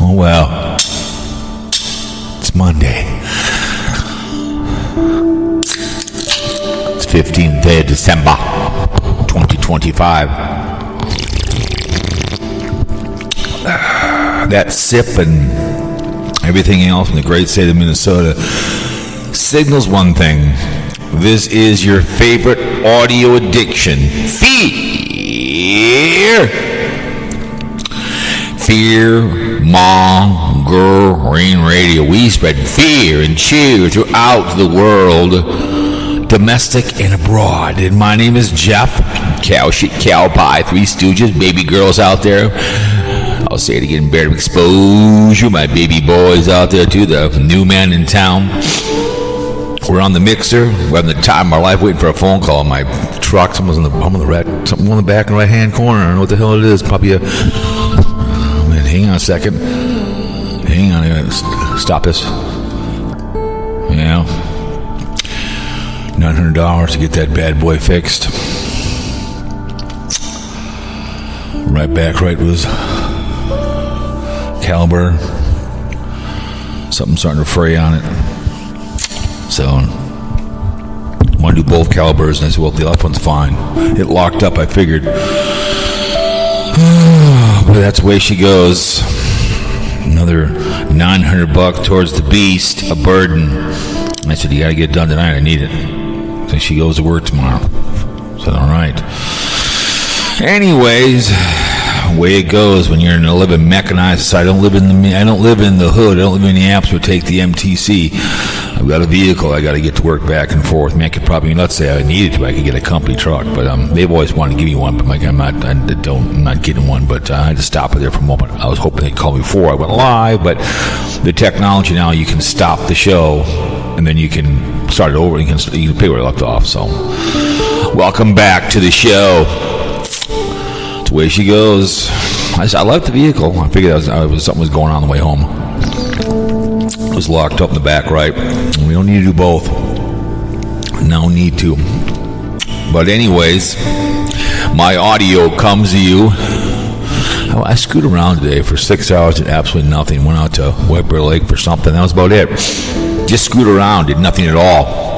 Oh well, it's Monday. It's 15th day of December, 2025. That sip and everything else in the great state of Minnesota signals one thing. This is your favorite audio addiction. Fear mongering radio. We spread fear and cheer throughout the world, domestic and abroad. And my name is Jeff. Cow shit, cow pie, Three Stooges, baby girls out there. I'll say it again, bear exposure. My baby boys out there too, the new man in town. We're on the mixer. We're having the time of our life waiting for a phone call. My truck, someone's on the something on the back in the right hand corner. I don't know what the hell it is. Probably a. Oh man, hang on a second. Hang on, stop this. Yeah, $900 to get that bad boy fixed. Right back, right was caliber. Something starting to fray on it. So I want to do both calibers, and I said, well, the left one's fine. It locked up, I figured. But that's the way she goes. Another $900 towards the beast, a burden. And I said, you got to get it done tonight. I need it. So she goes to work tomorrow. I said, all right. Anyways, way it goes when you're in a living mechanized society. I don't live in the hood. I don't live in Minneapolis or take the MTC. I've got a vehicle. I got to get to work back and forth. I mean, I could probably, let's say I needed to, I could get a company truck, but they've always wanted to give me one. But I'm not getting one. But I had to stop it there for a moment. I was hoping they'd call me before I went live, but the technology now, you can stop the show and then you can start it over. You can pick where it left off. So, welcome back to the show. It's the way she goes. I like the vehicle. I figured something was going on the way home. It was locked up in the back right. We don't need to do both. No need to. But anyways, my audio comes to you. I screwed around today for 6 hours, did absolutely nothing. Went out to White Bear Lake for something. That was about it. Just screwed around, did nothing at all.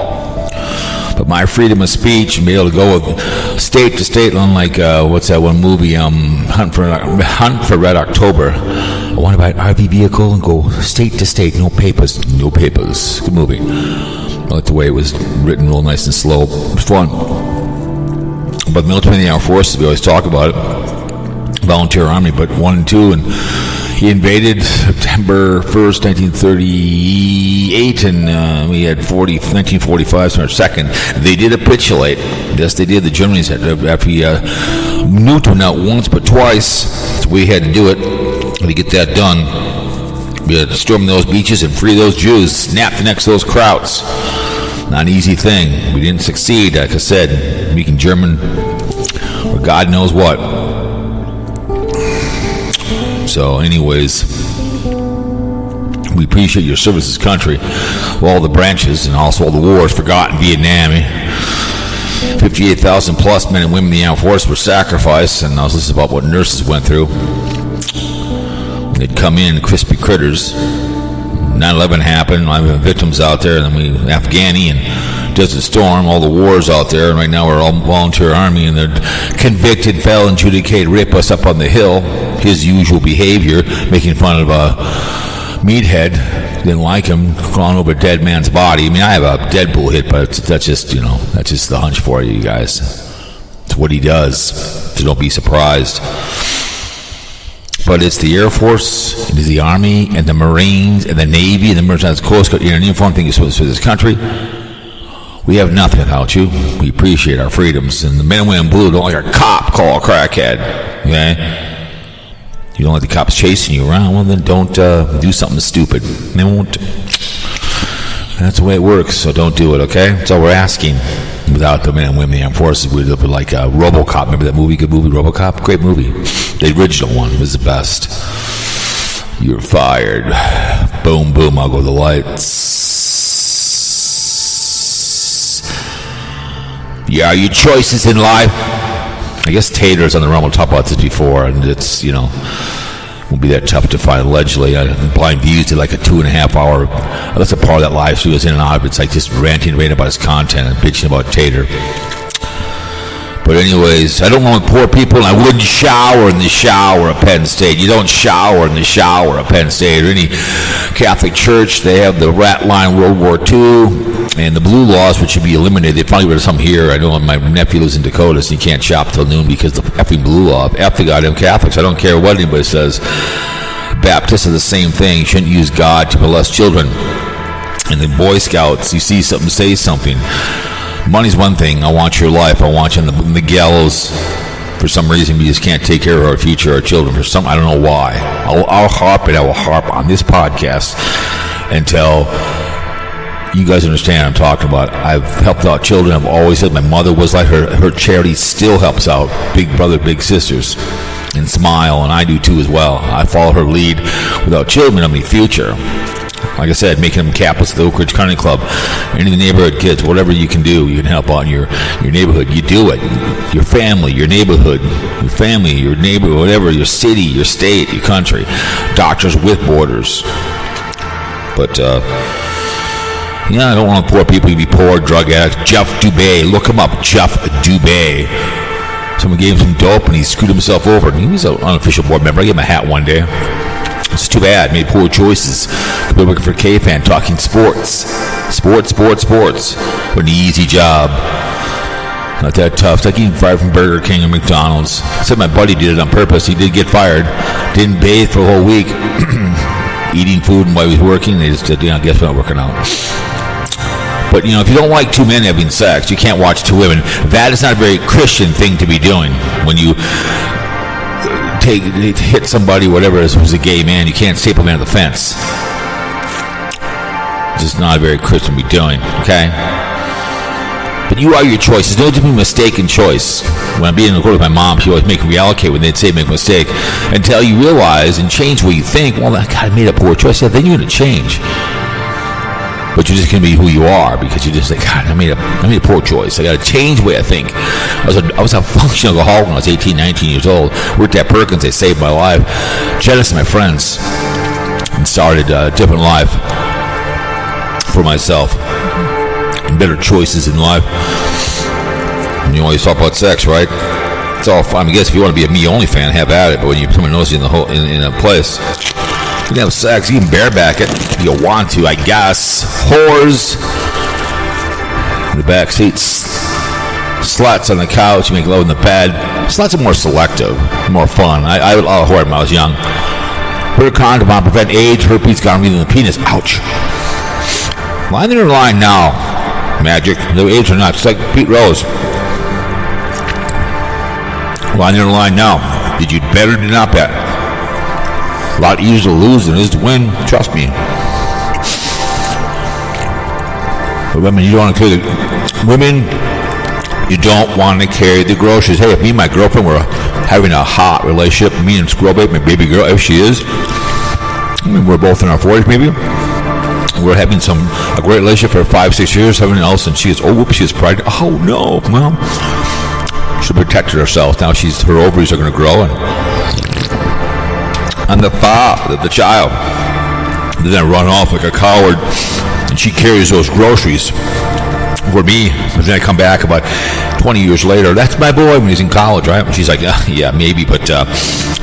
But my freedom of speech and be able to go with state to state, unlike what's that one movie, Hunt for Red October. I want to buy an RV vehicle and go state to state, no papers. Good movie. I like the way it was written, real nice and slow. It was fun. But the military and the armed forces, we always talk about it. Volunteer Army, but 1 and 2, and he invaded September 1st, 1938, and we had 1945, September 2nd. They did capitulate. Yes, they did. The Germans had, after we nuked them not once but twice, so we had to do it to get that done. We had to storm those beaches and free those Jews, snap the necks of those krauts. Not an easy thing. We didn't succeed, like I said, speaking German or God knows what. So anyways, we appreciate your service as country, all the branches and also all the wars forgotten. Vietnam, 58,000 plus men and women in the armed forces were sacrificed, and I was listening about what nurses went through. They'd come in, crispy critters. 9/11 happened, I have victims out there, and then we Afghani and Desert Storm, all the wars out there, and right now we're all volunteer army, and they're convicted, felon, adjudicated, rape us up on the hill. His usual behavior, making fun of a meathead, didn't like him, crawling over a dead man's body. I mean, I have a Deadpool hit, but that's just the hunch for you guys. It's what he does, so don't be surprised. But it's the Air Force, it is the Army, and the Marines, and the Navy, and the Merchant Coast Guard. An uniform thing is for this country. We have nothing without you. We appreciate our freedoms. And the men and women in blue don't like a cop call a crackhead. Okay? You don't like the cops chasing you around, well then don't do something stupid. They won't. That's the way it works, so don't do it, okay? That's all we're asking. Without the men and women in the armed forces, we'd have been like RoboCop. Remember that movie? Good movie, RoboCop? Great movie. The original one was the best. You're fired. Boom, boom, I'll go to the lights. Yeah, your choices in life. I guess Tater's on the run. We'll talk about this before, and it's, won't be that tough to find. Allegedly, BlindViews did like a 2.5 hour. That's a part of that live stream. It was in and out. It's like just ranting about his content and bitching about Tater. But anyways, I don't want poor people, and I wouldn't shower in the shower at Penn State. You don't shower in the shower at Penn State or any Catholic church. They have the rat line World War II and the blue laws, which should be eliminated. They finally rid of some here. I know my nephew lives in Dakota, so he can't shop till noon because of the effing blue law. F the goddamn Catholics. I don't care what anybody says. Baptists are the same thing. You shouldn't use God to molest children. And the Boy Scouts, you see something, say something. Money's one thing. I want your life. I want you on the gallows. For some reason, we just can't take care of our future, our children. I don't know why. I'll harp and I will harp on this podcast until you guys understand what I'm talking about. I've helped out children. I've always said my mother was like her charity still helps out Big Brother, Big Sisters, and Smile, and I do too as well. I follow her lead. Without children, I mean future. Like I said, making them captains of the Oak Ridge Country Club, any of the neighborhood kids, whatever you can do, you can help out in your neighborhood. You do it. Your family, your neighborhood, your family, your neighborhood, whatever, your city, your state, your country. Doctors with borders. But, I don't want poor people to be poor drug addicts. Jeff Dubay, look him up, Jeff Dubay. Someone gave him some dope and he screwed himself over. And he was an unofficial board member. I gave him a hat one day. It's too bad. Made poor choices. Could be working for K-Fan, talking sports. Sports. What an easy job. Not that tough. It's like getting fired from Burger King or McDonald's. I said my buddy did it on purpose. He did get fired. Didn't bathe for a whole week. Eating food while he was working. They just did, guess we're not working out. But, if you don't like two men having sex, you can't watch two women. That is not a very Christian thing to be doing. When you hit somebody, whatever, as a gay man, you can't staple a man to the fence. It's just not a very Christian to be doing, okay? But you are your choice. There's no different mistaken choice. When I'm being in the court with my mom, she always make me reallocate when they'd say make a mistake. Until you realize and change what you think, well, God, I made a poor choice. Yeah, then you're going to change. But you're just going to be who you are because you just think, God, I made a poor choice. I got to change the way I think. I was a functional alcoholic when I was 18, 19 years old. Worked at Perkins. They saved my life. Jealous of my friends. And started a different life for myself. And better choices in life. And you always talk about sex, right? It's all fine. I guess if you want to be a me only fan, have at it. But when someone knows you in a place, you can have sex. You can bareback it if you want to, I guess. Whores in the back seats. Sluts on the couch. You make love in the bed. Sluts are more selective, more fun. I would love a whore when I was young. Put a condom on, prevent AIDS, herpes, gonorrhea in the penis. Ouch. Line in line now. Magic. No AIDS or not. It's like Pete Rose. Line in line now. Did you bet or did not bet? A lot easier to lose than it is to win. Trust me. But women, you don't want to carry you don't want to carry the groceries. Hey, if me and my girlfriend were having a hot relationship, me and Squirrel Babe, my baby girl, if she is, we're both in our 40s maybe. We're having a great relationship for 5-6 years, everything else, and she is, she is pregnant. Oh no, well, she protected herself. Now her ovaries are going to grow, and I'm the father of the child. Then I run off like a coward, and she carries those groceries for me. But then I come back about 20 years later. That's my boy when he's in college, right? And she's like, yeah, maybe, but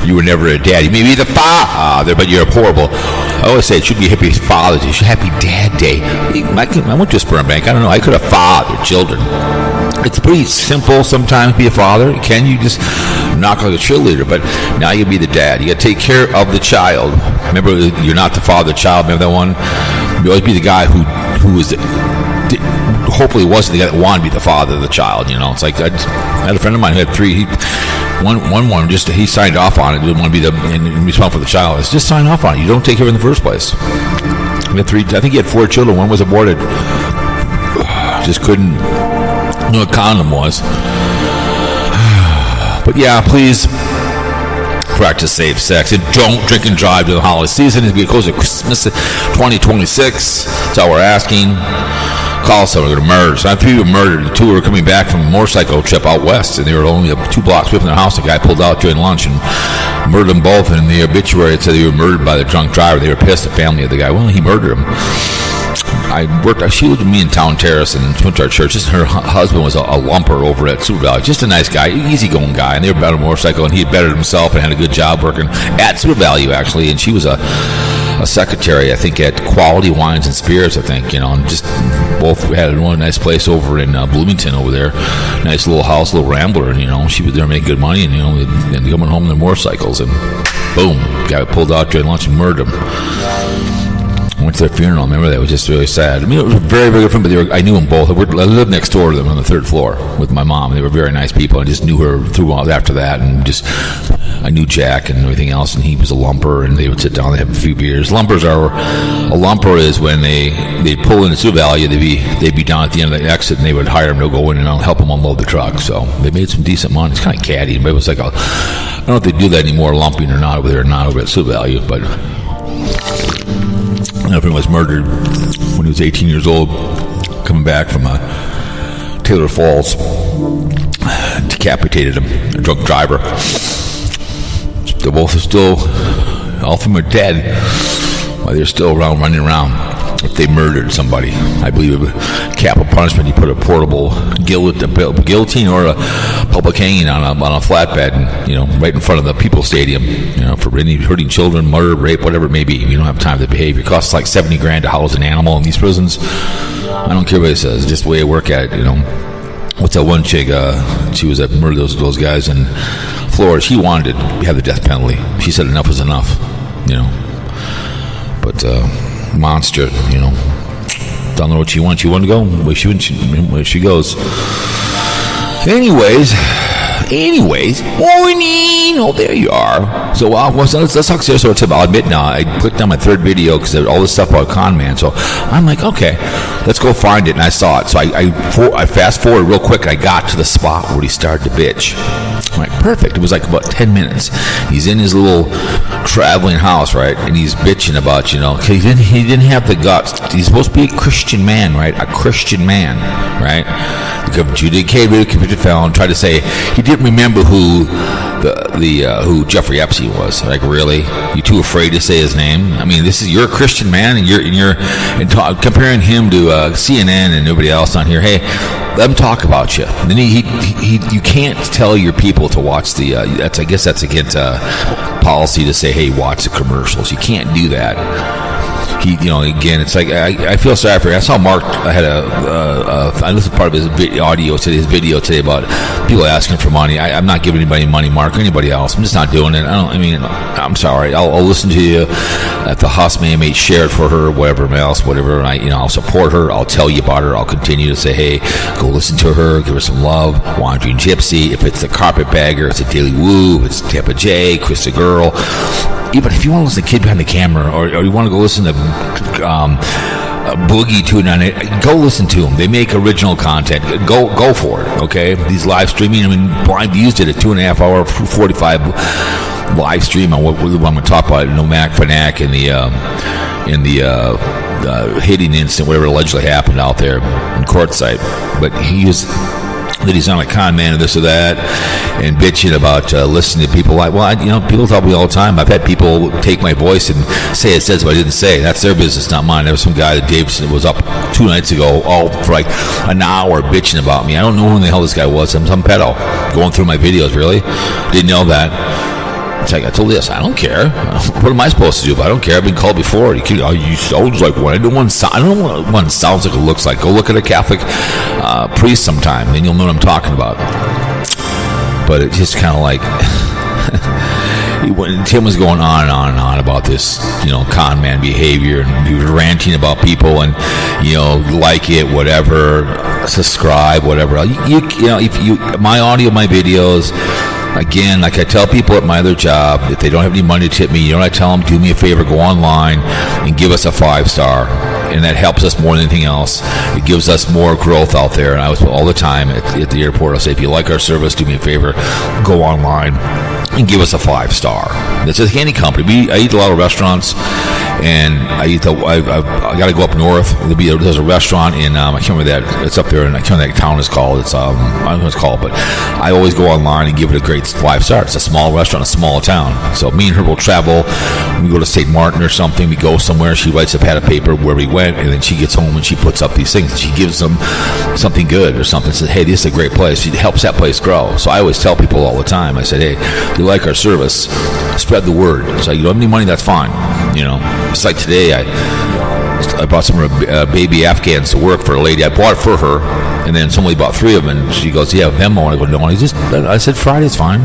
you were never a daddy. Maybe the father, but you're horrible. I always say it should be Happy Father's Day. It should Happy Dad Day. I went to a sperm bank. I don't know. I could have fathered children. It's pretty simple sometimes to be a father. You just knock like a cheerleader, but now you be the dad. You got to take care of the child. Remember, you're not the father of the child. Remember that one? You always be the guy who was hopefully wasn't the guy that wanted to be the father of the child. It's like I had a friend of mine who had three. One just he signed off on it. Didn't want to be responsible for the child. It's just sign off on it. You don't take care of it in the first place. He had 3. I think he had 4 children. One was aborted. Just couldn't. No, a condom was. But yeah, please practice safe sex and don't drink and drive during the holiday season. As we get close to Christmas 2026, that's all we're asking. call someone, going to murder. So after people were murdered, the two were coming back from a motorcycle trip out west, and they were only 2 blocks away from their house. The guy pulled out during lunch and murdered them both. And in the obituary, it said they were murdered by the drunk driver. They were pissed. The family of the guy, well, he murdered him. She lived with me in Town Terrace and went to our church. Her husband was a lumper over at Super Value. Just a nice guy, easygoing guy. And they were about a motorcycle, and he had bettered himself and had a good job working at Super Value, actually. And she was a secretary, I think, at Quality Wines and Spirits, I think, and just both had a really nice place over in Bloomington over there. Nice little house, little rambler, and, she was there making good money, and, and coming home on their motorcycles, and boom, guy pulled out during lunch and murdered him. I went to their funeral. I remember that. It was just really sad. I mean, it was very, very good friend, but I knew them both. I lived next door to them on the 3rd floor with my mom. They were very nice people. I just knew her throughout after that, and I knew Jack and everything else, and he was a lumper, and they would sit down and have a few beers. A lumper is when they'd pull into Sioux Valley, they'd be down at the end of the exit, and they would hire them to go in and help them unload the truck. So they made some decent money. It's kind of catty, but it was like I don't know if they do that anymore, lumping or not over there, not over at Sioux Valley, but Everyone was murdered when he was 18 years old, coming back from Taylor Falls. Decapitated him, a drunk driver. They both are still, all of them are dead, while they're still around, running around. If they murdered somebody, I believe capital punishment, you put a portable guillotine or a public hanging on a flatbed, and, right in front of the People's Stadium, for any hurting children, murder, rape, whatever it may be. You don't have time to behave. It costs like $70,000 to house an animal in these prisons. I don't care what it says. It's just the way I work at it. What's that one chick? She was at murder those guys in Florida. She wanted to have the death penalty. She said enough was enough. But monster. Don't know what she wants. She want to go where she goes. Anyways, morning. Oh, there you are. So, let's talk Sarasota tip. I'll admit now, I clicked on my 3rd video because all this stuff about ConMan. So I'm like, okay, let's go find it. And I saw it. So I fast forward real quick. I got to the spot where he started to bitch. I'm like, perfect. It was like about 10 minutes. He's in his little traveling house, right? And he's bitching about, he didn't have the guts. He's supposed to be a Christian man, right? A Christian man, right? Adjudicated, convicted felon, tried to say he didn't remember who who Jeffrey Epstein was. Like, really? You too afraid to say his name? I mean, you're a Christian man, and you're comparing him to CNN and everybody else on here. Hey, let him talk about you. And then you can't tell your people to watch I guess that's against policy to say, hey, watch the commercials. You can't do that. Again, it's like I feel sorry for him. I saw Mark. I listened to part of his video today about people asking for money. I'm not giving anybody money, Mark, or anybody else. I'm just not doing it. I'm sorry. I'll listen to you. If the house may share it for her, whatever else, whatever. And I'll support her. I'll tell you about her. I'll continue to say, hey, go listen to her. Give her some love. Wandering Gypsy. If it's the Carpetbagger, it's a Daily Woo. If it's Tampa J, Chris the Girl. Even if you want to listen to Kid Behind the Camera, or you want to go listen to Boogie 298, go listen to them. They make original content. Go for it, okay? These live streaming, BlindViews did a 2.5 hour, 45 live stream on what I'm going to talk about, Nomadic, Fanatic, and the hitting incident, whatever allegedly happened out there in Quartzsite. But he's on a con man and this or that, and bitching about listening to people like, people tell me all the time. I've had people take my voice and say it says what I didn't say. That's their business, not mine. There was some guy that Davidson was up 2 nights ago, all for like an hour bitching about me. I don't know who the hell this guy was. Some pedo going through my videos. Really? Didn't know that. It's like, I told this, I don't care. What am I supposed to do? But I don't care. I've been called before. You sound like one. I don't know what one sounds like or looks like. Go look at a Catholic priest sometime, then you'll know what I'm talking about. But it's just kind of like Tim was going on and on and on about this, con man behavior, and he was ranting about people, and like it, whatever, subscribe, whatever. If my audio, my videos. Again, like I tell people at my other job, if they don't have any money to tip me, I tell them, do me a favor, go online and give us a 5-star. And that helps us more than anything else. It gives us more growth out there. And I was all the time at the airport, I'll say, if you like our service, do me a favor, go online, and give us a 5-star. It's a handy company. I eat a lot of restaurants, and I got to go up north. There's a restaurant in I can't remember that. It's up there, and I can't remember that town is called. It's I don't know what it's called, but I always go online and give it a great 5-star. It's a small restaurant, a small town. So me and her will travel. We go to St. Martin or something. We go somewhere. She writes a pad of paper where we went, and then she gets home and she puts up these things. She gives them something good or something. Says, hey, this is a great place. She helps that place grow. So I always tell people all the time. I said, hey, if you like our service, spread the word. So you don't have any money, that's fine. It's like today, I bought some baby Afghans to work for a lady. I bought it for her, and then somebody bought 3 of them, and she goes, yeah, Venmo. And I go, no. I said, Friday's fine.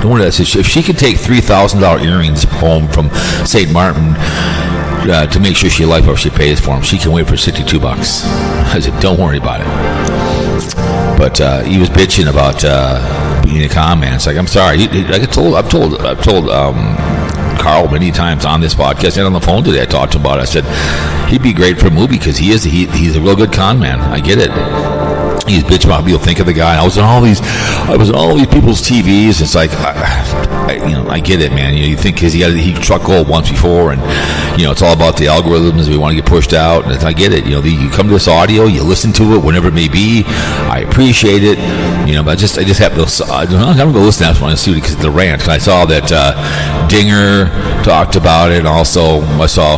Don't worry. I said, if she could take $3,000 earrings home from St. Martin to make sure she likes what she pays for them, she can wait for $62. I said, don't worry about it. But he was bitching about being a ConMan. It's like, I'm sorry. I've told Carl many times on this podcast and on the phone today. I talked to him about it. I said he'd be great for a movie because he's a real good ConMan. I get it. He's bitching about what people think of the guy. I was on all these people's TVs. It's like, I get it, man. You think because he struck gold once before, and it's all about the algorithms. We want to get pushed out. And I get it. You come to this audio, you listen to it whenever it may be. I appreciate it. But I just have to. I'm gonna go listen to that one and see what because the rant. And I saw that Dinger talked about it, and also I saw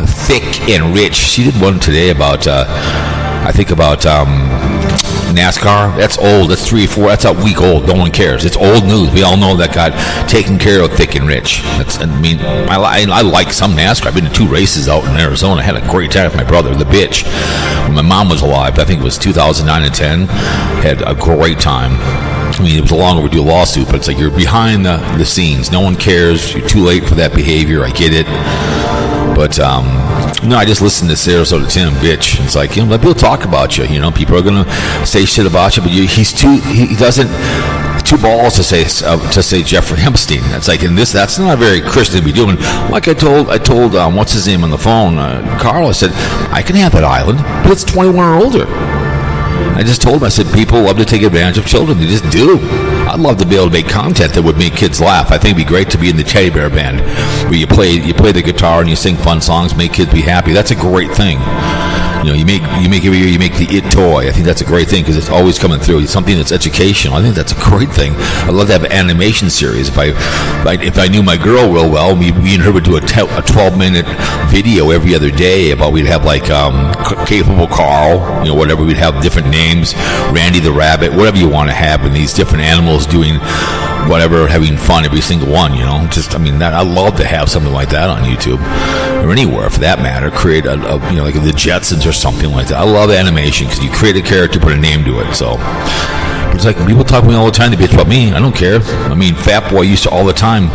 Thick and Rich. She did one today about I think about NASCAR. That's old. That's 3 or 4. That's a week old. No one cares. It's old news. We all know that got taken care of, Thick and Rich. I like some NASCAR. I've been to 2 races out in Arizona. I had a great time with my brother, the bitch. When my mom was alive, I think it was 2009 and 10. Had a great time. It was a long overdue lawsuit, but it's like you're behind the scenes. No one cares. You're too late for that behavior. I get it. But no, I just listened to Sarasota Tim, bitch. It's like, let people talk about you. People are gonna say shit about you, but he doesn't too balls to say Jeffrey Epstein. That's like, that's not very Christian to be doing. Like I told what's his name on the phone, Carl. I said I can have that island, but it's 21 or older. I just told him, I said, people love to take advantage of children. They just do. I'd love to be able to make content that would make kids laugh. I think it'd be great to be in the teddy bear band where you play the guitar and you sing fun songs, make kids be happy. That's a great thing. You make every year you make the It toy. I think that's a great thing because it's always coming through. It's something that's educational. I think that's a great thing. I'd love to have an animation series. If I knew my girl real well, me and her would do a 12-minute video every other day about we'd have like Capable Carl, whatever. We'd have different names, Randy the Rabbit, whatever you want to have, and these different animals doing whatever, having fun, every single one. I love to have something like that on YouTube or anywhere for that matter. Create like the Jetsons or something like that. I love animation because you create a character, put a name to it. So it's like when people talk to me all the time, they bitch about me. I don't care. Fat Boy used to all the time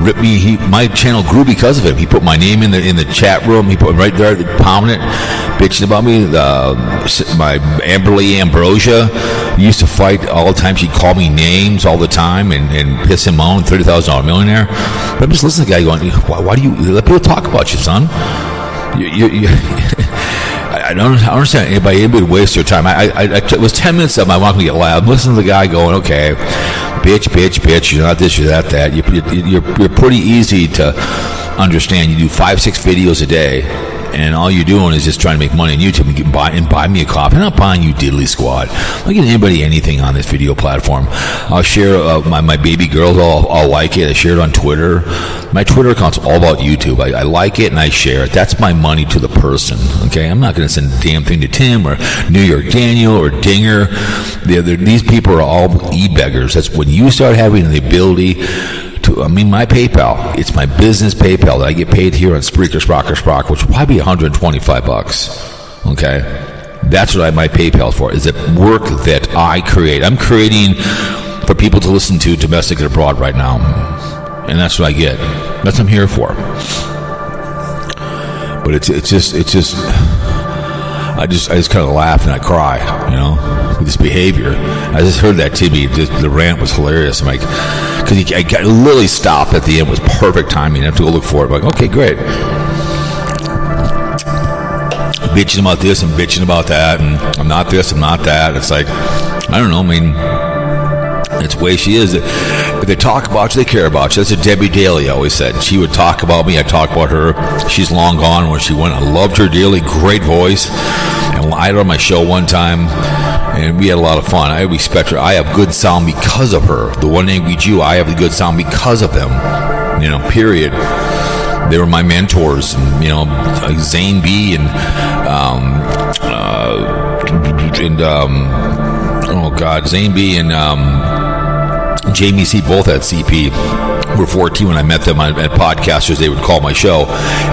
rip me. My channel grew because of him. He put my name in the chat room. He put right there, prominent, bitching about me. My Amberly Ambrosia used to fight all the time. She'd call me names all the time and piss him on. $30,000 millionaire. But I'm just listening to the guy going, why do you let people talk about you, son? I don't understand anybody would waste their time. It was 10 minutes of my walking to get loud. Listen to the guy going, okay, bitch, you're not this, you're that. You're pretty easy to understand. You do 5-6 videos a day, and all you're doing is just trying to make money on YouTube and buy me a coffee. I'm not buying you diddly squad. I'm not getting anybody anything on this video platform. I'll share my baby girls all like it. I share it on Twitter. My Twitter account's all about YouTube. I like it and I share it. That's my money to the person. Okay, I'm not going to send a damn thing to Tim or New York Daniel or Dinger. These people are all e-beggars. That's when you start having the ability to, my PayPal, it's my business PayPal that I get paid here on Spreaker, which will probably be $125. Okay? That's what my PayPal for, is it work that I create. I'm creating for people to listen to domestic and abroad right now. And that's what I get. That's what I'm here for. But it's just I just kind of laugh and I cry, with this behavior. I just heard that Timmy, the rant was hilarious. I'm like, because I literally stopped at the end. It was perfect timing. I have to go look for it. I'm like, okay, great. Bitching about this and bitching about that, and I'm not this, I'm not that. It's like, I don't know. It's the way she is. If they talk about you, they care about you. That's what Debbie Daly always said. She would talk about me, I'd talk about her. She's long gone where she went. I loved her dearly, great voice. And I had her on my show one time, and we had a lot of fun. I respect her. I have good sound because of her. The One Angry Jew, I have the good sound because of them. Period. They were my mentors, Zane B and Zane B and Jamie C both had CP. Were 14 when I met them at Podcasters. They would call my show,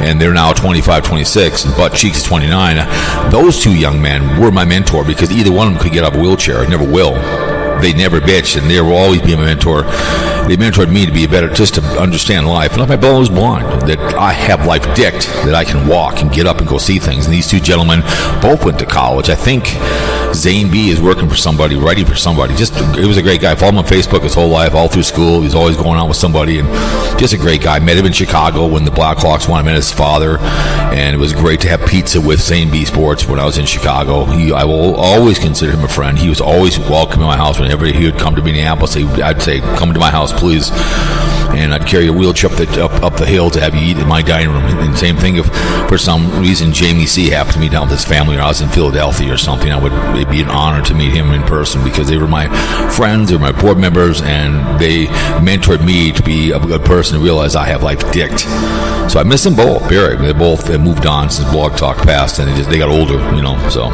and they're now 25, 26, and Butt Cheeks is 29. Those two young men were my mentor because either one of them could get out of a wheelchair. I never will. They never bitched, and they will always be my mentor. They mentored me to be better, just to understand life. And if my brother was blind, that I have life dicked, that I can walk and get up and go see things. And these two gentlemen both went to college. I think Zane B is working for somebody, writing for somebody. He was a great guy. I followed him on Facebook his whole life, all through school. He's always going out with somebody, and just a great guy. Met him in Chicago when the Blackhawks won. I met his father, and it was great to have pizza with Zane B Sports when I was in Chicago. I will always consider him a friend. He was always welcome in my house whenever he would come to Minneapolis. I'd say, come to my house, please. And I'd carry a wheelchair up the hill to have you eat in my dining room. And same thing if for some reason Jamie C happened to meet down with his family, or I was in Philadelphia or something, it'd be an honor to meet him in person because they were my friends, they were my board members, and they mentored me to be a good person to realize I have life dicked. So I miss them both. Period. They both moved on since Blog Talk passed, and they got older. So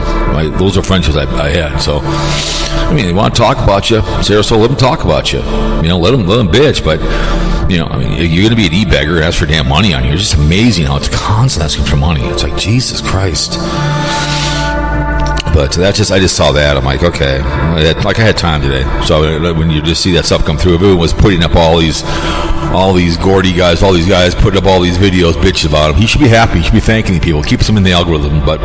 those are friendships I had. So they want to talk about you, Sarasota. Let them talk about you. Let them bitch, but. You're going to be an e-beggar and ask for damn money on you. It's just amazing how it's constantly asking for money. It's like, Jesus Christ. But I just saw that. I'm like, okay. I had time today. So when you just see that stuff come through, everyone was putting up all these Gordy guys, all these guys putting up all these videos, bitching about him. He should be happy. He should be thanking the people. Keeps them in the algorithm. But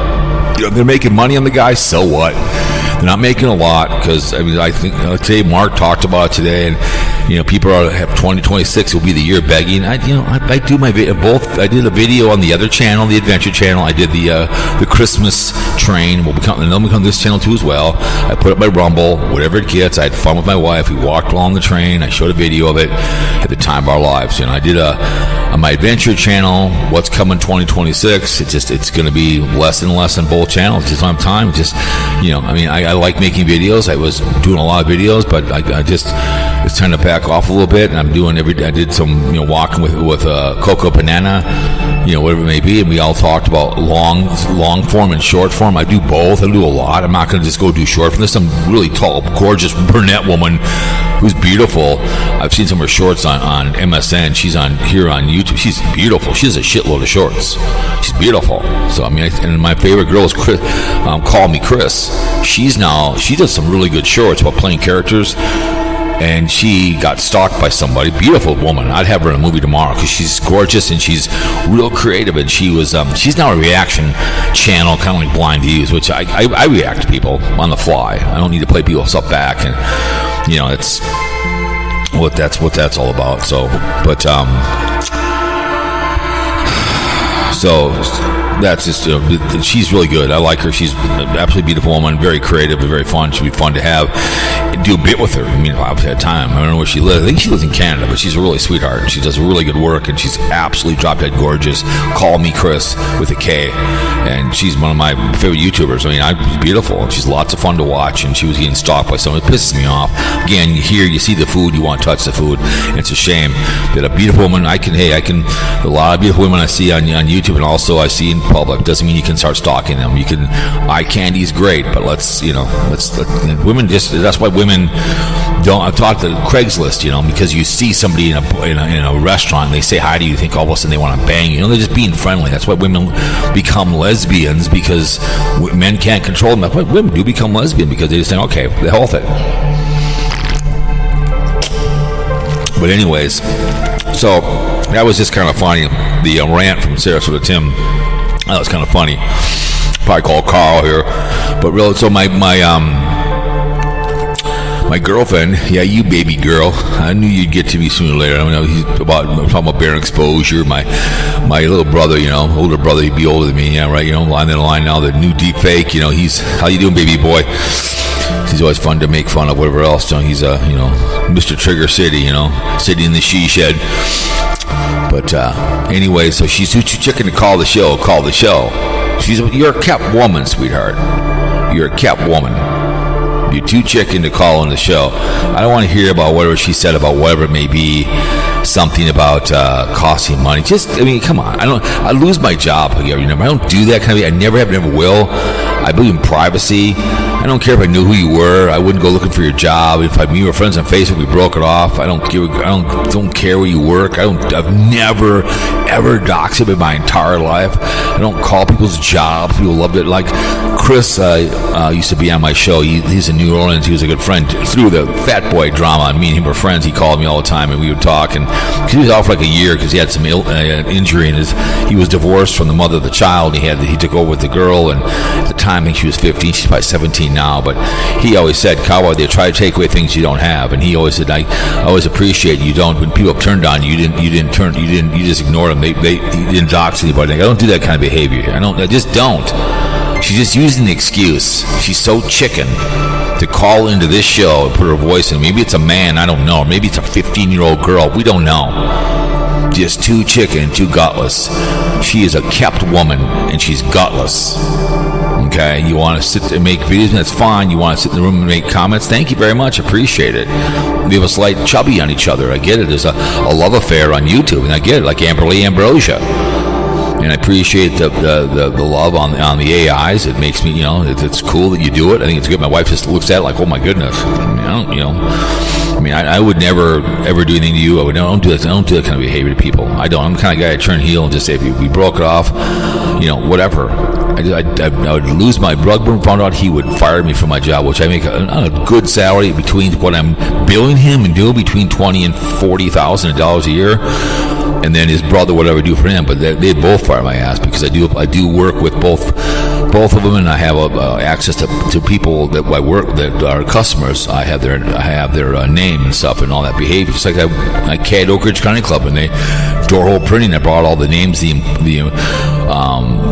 they're making money on the guys, so what? They're not making a lot because, I think today Mark talked about it today, and people have 2026 will be the year begging. I do my both. I did a video on the other channel, the Adventure channel. I did the Christmas train. They'll become this channel too as well. I put up my Rumble, whatever it gets. I had fun with my wife. We walked along the train. I showed a video of it at the time of our lives. I did on my Adventure channel, what's coming 2026. It's going to be less and less on both channels. Just don't have time. I like making videos. I was doing a lot of videos, but it's trying to back off a little bit, and I'm doing I did some walking with Coco Banana, whatever it may be, and we all talked about long form and short form. I do both. I do a lot. I'm not going to just go do short form. There's some really tall, gorgeous brunette woman who's beautiful. I've seen some of her shorts on MSN. She's on YouTube. She's beautiful. She has a shitload of shorts. She's beautiful. So and my favorite girl is Chris. Call Me Chris. She does some really good shorts about playing characters. And she got stalked by somebody. Beautiful woman. I'd have her in a movie tomorrow because she's gorgeous and she's real creative. And she's now a reaction channel, kind of like BlindViews, which I react to people on the fly. I don't need to play people's stuff back, and it's what that's all about. So that's just, she's really good. I like her. She's an absolutely beautiful woman, very creative and very fun. She'll be fun to have. Do a bit with her. If I've had time. I don't know where she lives. I think she lives in Canada, but she's a really sweetheart. She does really good work, and she's absolutely drop dead gorgeous. Call Me Chris with a K, and she's one of my favorite YouTubers. She's beautiful, and she's lots of fun to watch, and she was getting stalked by someone. It pisses me off. Again, you see the food, you want to touch the food, and it's a shame that a beautiful woman, a lot of beautiful women I see on YouTube, and also I see in public, doesn't mean you can start stalking them. You can, eye candy's great, but women that's why women don't. I've talked to Craigslist, because you see somebody in a restaurant and they say hi to you, think all of a sudden they want to bang you. They're just being friendly. That's why women become lesbians, because men can't control them. That's why women do become lesbian, because they just think, okay, the hell with it. But anyways, so that was just kind of funny. The rant from Sarasota Tim. That was kind of funny. Probably call Carl here, but really, so my girlfriend, you baby girl, I knew you'd get to me sooner or later. He's talking about bear exposure. My little brother, older brother, he'd be older than me, yeah, right. Line in line now, the new deep fake. He's, how you doing, baby boy? He's always fun to make fun of, whatever else. He's Mr. Trigger City, sitting in the she shed. But anyway, so she's too chicken to call the show. You're a kept woman, sweetheart. You're a kept woman. You're too chicken to call on the show. I don't want to hear about whatever she said about whatever it may be. Something about costing money. Come on. I lose my job. I don't do that kind of thing. I never have, never will. I believe in privacy. I don't care if I knew who you were. I wouldn't go looking for your job. If we were friends on Facebook, we broke it off. I don't care where you work. I've never ever doxed in my entire life. I don't call people's jobs. People loved it. Like Chris used to be on my show. He's in New Orleans. He was a good friend through the Fat Boy drama. Me and him were friends. He called me all the time, and we would talk. And he was off for like a year because he had some injury, and he was divorced from the mother of the child. He took over with the girl, and at the time I think she was 15. She's probably 17 now. But he always said, "Cowboy, they try to take away things you don't have." And he always said, "I always appreciate you don't. When people turned on you, you just ignored them. You didn't dox anybody. I don't do that kind of behavior. I just don't." She's just using the excuse. She's so chicken to call into this show and put her voice in. Maybe it's a man, I don't know. Maybe it's a 15-year-old girl. We don't know. Just too chicken, too gutless. She is a kept woman, and she's gutless. Okay? You want to sit and make videos, and that's fine. You want to sit in the room and make comments? Thank you very much. Appreciate it. We have a slight chubby on each other. I get it. There's a love affair on YouTube, and I get it, like Amberly Ambrosia. And I appreciate the love on the AIs. It makes me, it's cool that you do it. I think it's good. My wife just looks at it like, oh my goodness. I would never ever do anything to you. I don't do that. I don't do that kind of behavior to people. I don't. I'm the kind of guy to turn heel and just say, if we broke it off, whatever. I would lose my rug burn. Found out he would fire me from my job, which I make a good salary between what I'm billing him and doing between $20,000 and $40,000 a year. And then his brother, whatever I do for him, but they both fire my ass because I do work with both of them, and I have access to people that I work that are customers. I have their name and stuff and all that behavior. Just like I CAD Oak Ridge County Club, and they door hole printing. I brought all the names, the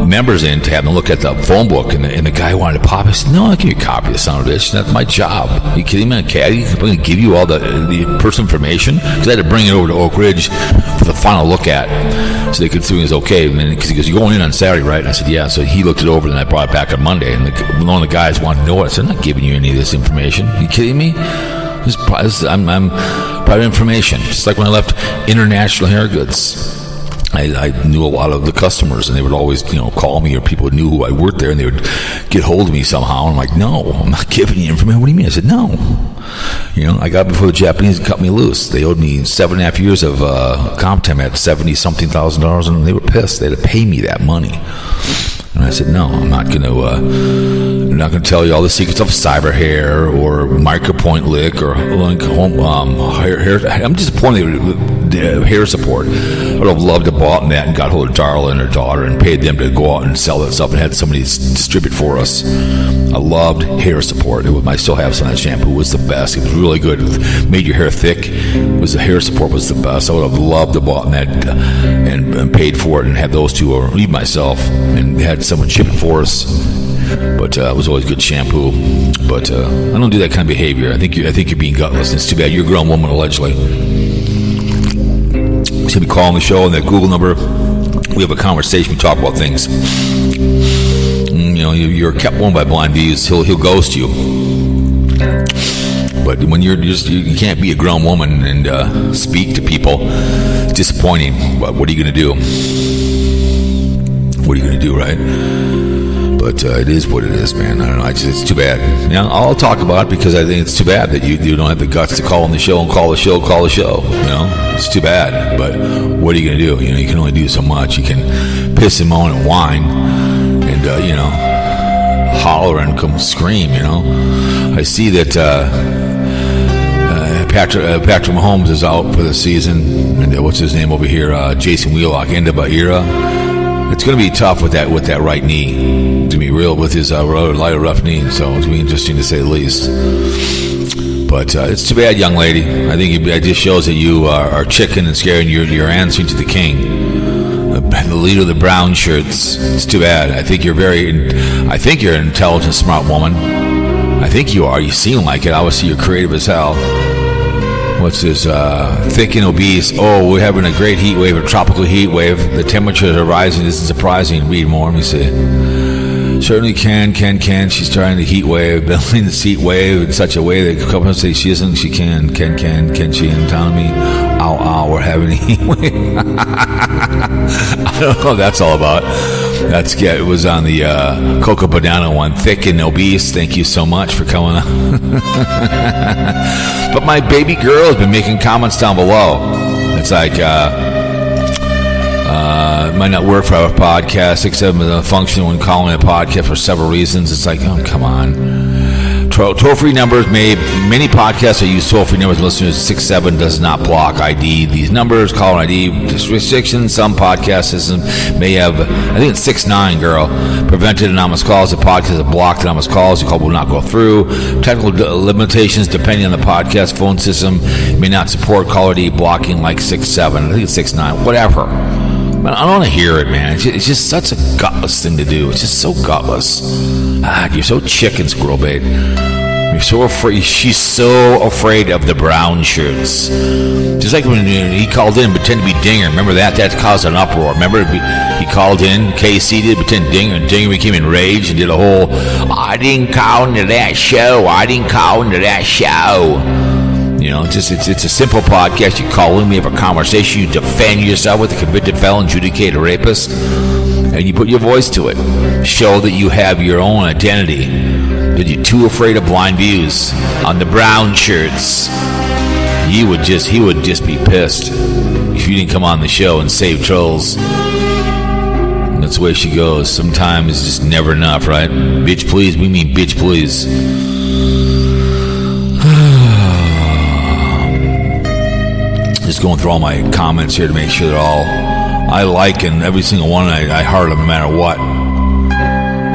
members in to have them look at the phone book, and the guy wanted to pop. I said, "No, I'll give you a copy of the son of a bitch. That's my job. Are you kidding me? I'm going to give you all the personal information because I had to bring it over to Oak Ridge for the final look at, so they could see it was okay." And then because he goes, "You're going in on Saturday, right?" And I said, "Yeah." So he looked it over, and I brought it back on Monday. And one of the guys wanted to know it. I said, "I'm not giving you any of this information. Are you kidding me? I'm private information." Just like when I left International Hair Goods. I knew a lot of the customers, and they would always, call me, or people knew who I worked there, and they would get hold of me somehow. And I'm like, "No, I'm not giving you information." "What do you mean?" I said, "No." I got before the Japanese cut me loose. They owed me 7.5 years of comp time at $70-something thousand, and they were pissed. They had to pay me that money. And I said, "No, I'm not going to tell you all the secrets of cyber hair or micropoint lick or like home hair. I'm disappointed with hair support. I would have loved to have bought that and got hold of Darla and her daughter and paid them to go out and sell that stuff and had somebody distribute for us. I loved hair support. I still have some of that shampoo. It was the best. It was really good. It made your hair thick. The hair support was the best. I would have loved to have bought that and paid for it and had those two, or even myself, and had someone ship it for us. But it was always good shampoo. But I don't do that kind of behavior. I think you're being gutless. It's too bad. You're a grown woman, allegedly. He's going to be calling the show on that Google number. We have a conversation. We talk about things. You're kept one by BlindViews. He'll ghost you. But when you can't be a grown woman and speak to people, it's disappointing. But what are you going to do? What are you going to do, right? But it is what it is, man. I don't know. It's too bad. I'll talk about it because I think it's too bad that you don't have the guts to call on the show and call the show. It's too bad. But what are you going to do? You can only do so much. You can piss and moan and whine and, holler and come scream, I see that Patrick Mahomes is out for the season. And what's his name over here? Jason Wheelock, end of an era. It's going to be tough with that right knee, to be real, with his lighter rough knee. So it's going to be interesting to say the least. But it's too bad, young lady. I think it just shows that you are chicken and scared, and you're answering to the king, the leader of the brown shirts. It's too bad. I think you're an intelligent, smart woman. I I think you are. You seem like it. Obviously, you're creative as hell. What's this? Thick and obese. Oh, we're having a great heat wave, a tropical heat wave. The temperatures are rising. This is surprising. Read more. Let me see. Certainly can. She's trying to heat wave, building this heat wave in such a way that companies say she isn't. She can she? And telling me, ow, we're having a heat wave. I don't know what that's all about. It was on the Cocoa Banana one. Thick and obese. Thank you so much for coming on. But my baby girl has been making comments down below. It's like, it might not work for our podcast, except the function when calling it a podcast for several reasons. It's like, oh, come on. Toll-free numbers many podcasts use toll-free numbers. Listeners 6-7 does not block ID. These numbers, call ID restrictions. Some podcast systems may have, I think it's 6-9, girl, prevented anonymous calls. The podcast have blocked anonymous calls. The call will not go through. Technical limitations depending on the podcast phone system may not support call ID blocking like 6-7. I think it's 6-9. Whatever. I don't want to hear it, man. It's just such a gutless thing to do. It's just so gutless. You're so chicken, squirrel bait. You're so afraid. She's so afraid of the brown shirts. Just like when he called in and pretended to be Dinger. Remember that? That caused an uproar. Remember he called in, KC did pretend Dinger, and Dinger became enraged and did a whole, I didn't call into that show. You know, it's a simple podcast. You call in, we have a conversation, you defend yourself with a convicted felon, adjudicated rapist, and you put your voice to it. Show that you have your own identity. That you're too afraid of BlindViews on the brown shirts. He would just be pissed if you didn't come on the show and save trolls. And that's the way she goes. Sometimes it's just never enough, right? Bitch please, we mean bitch please. Just going through all my comments here to make sure they're all I like, and every single one I heart them no matter what.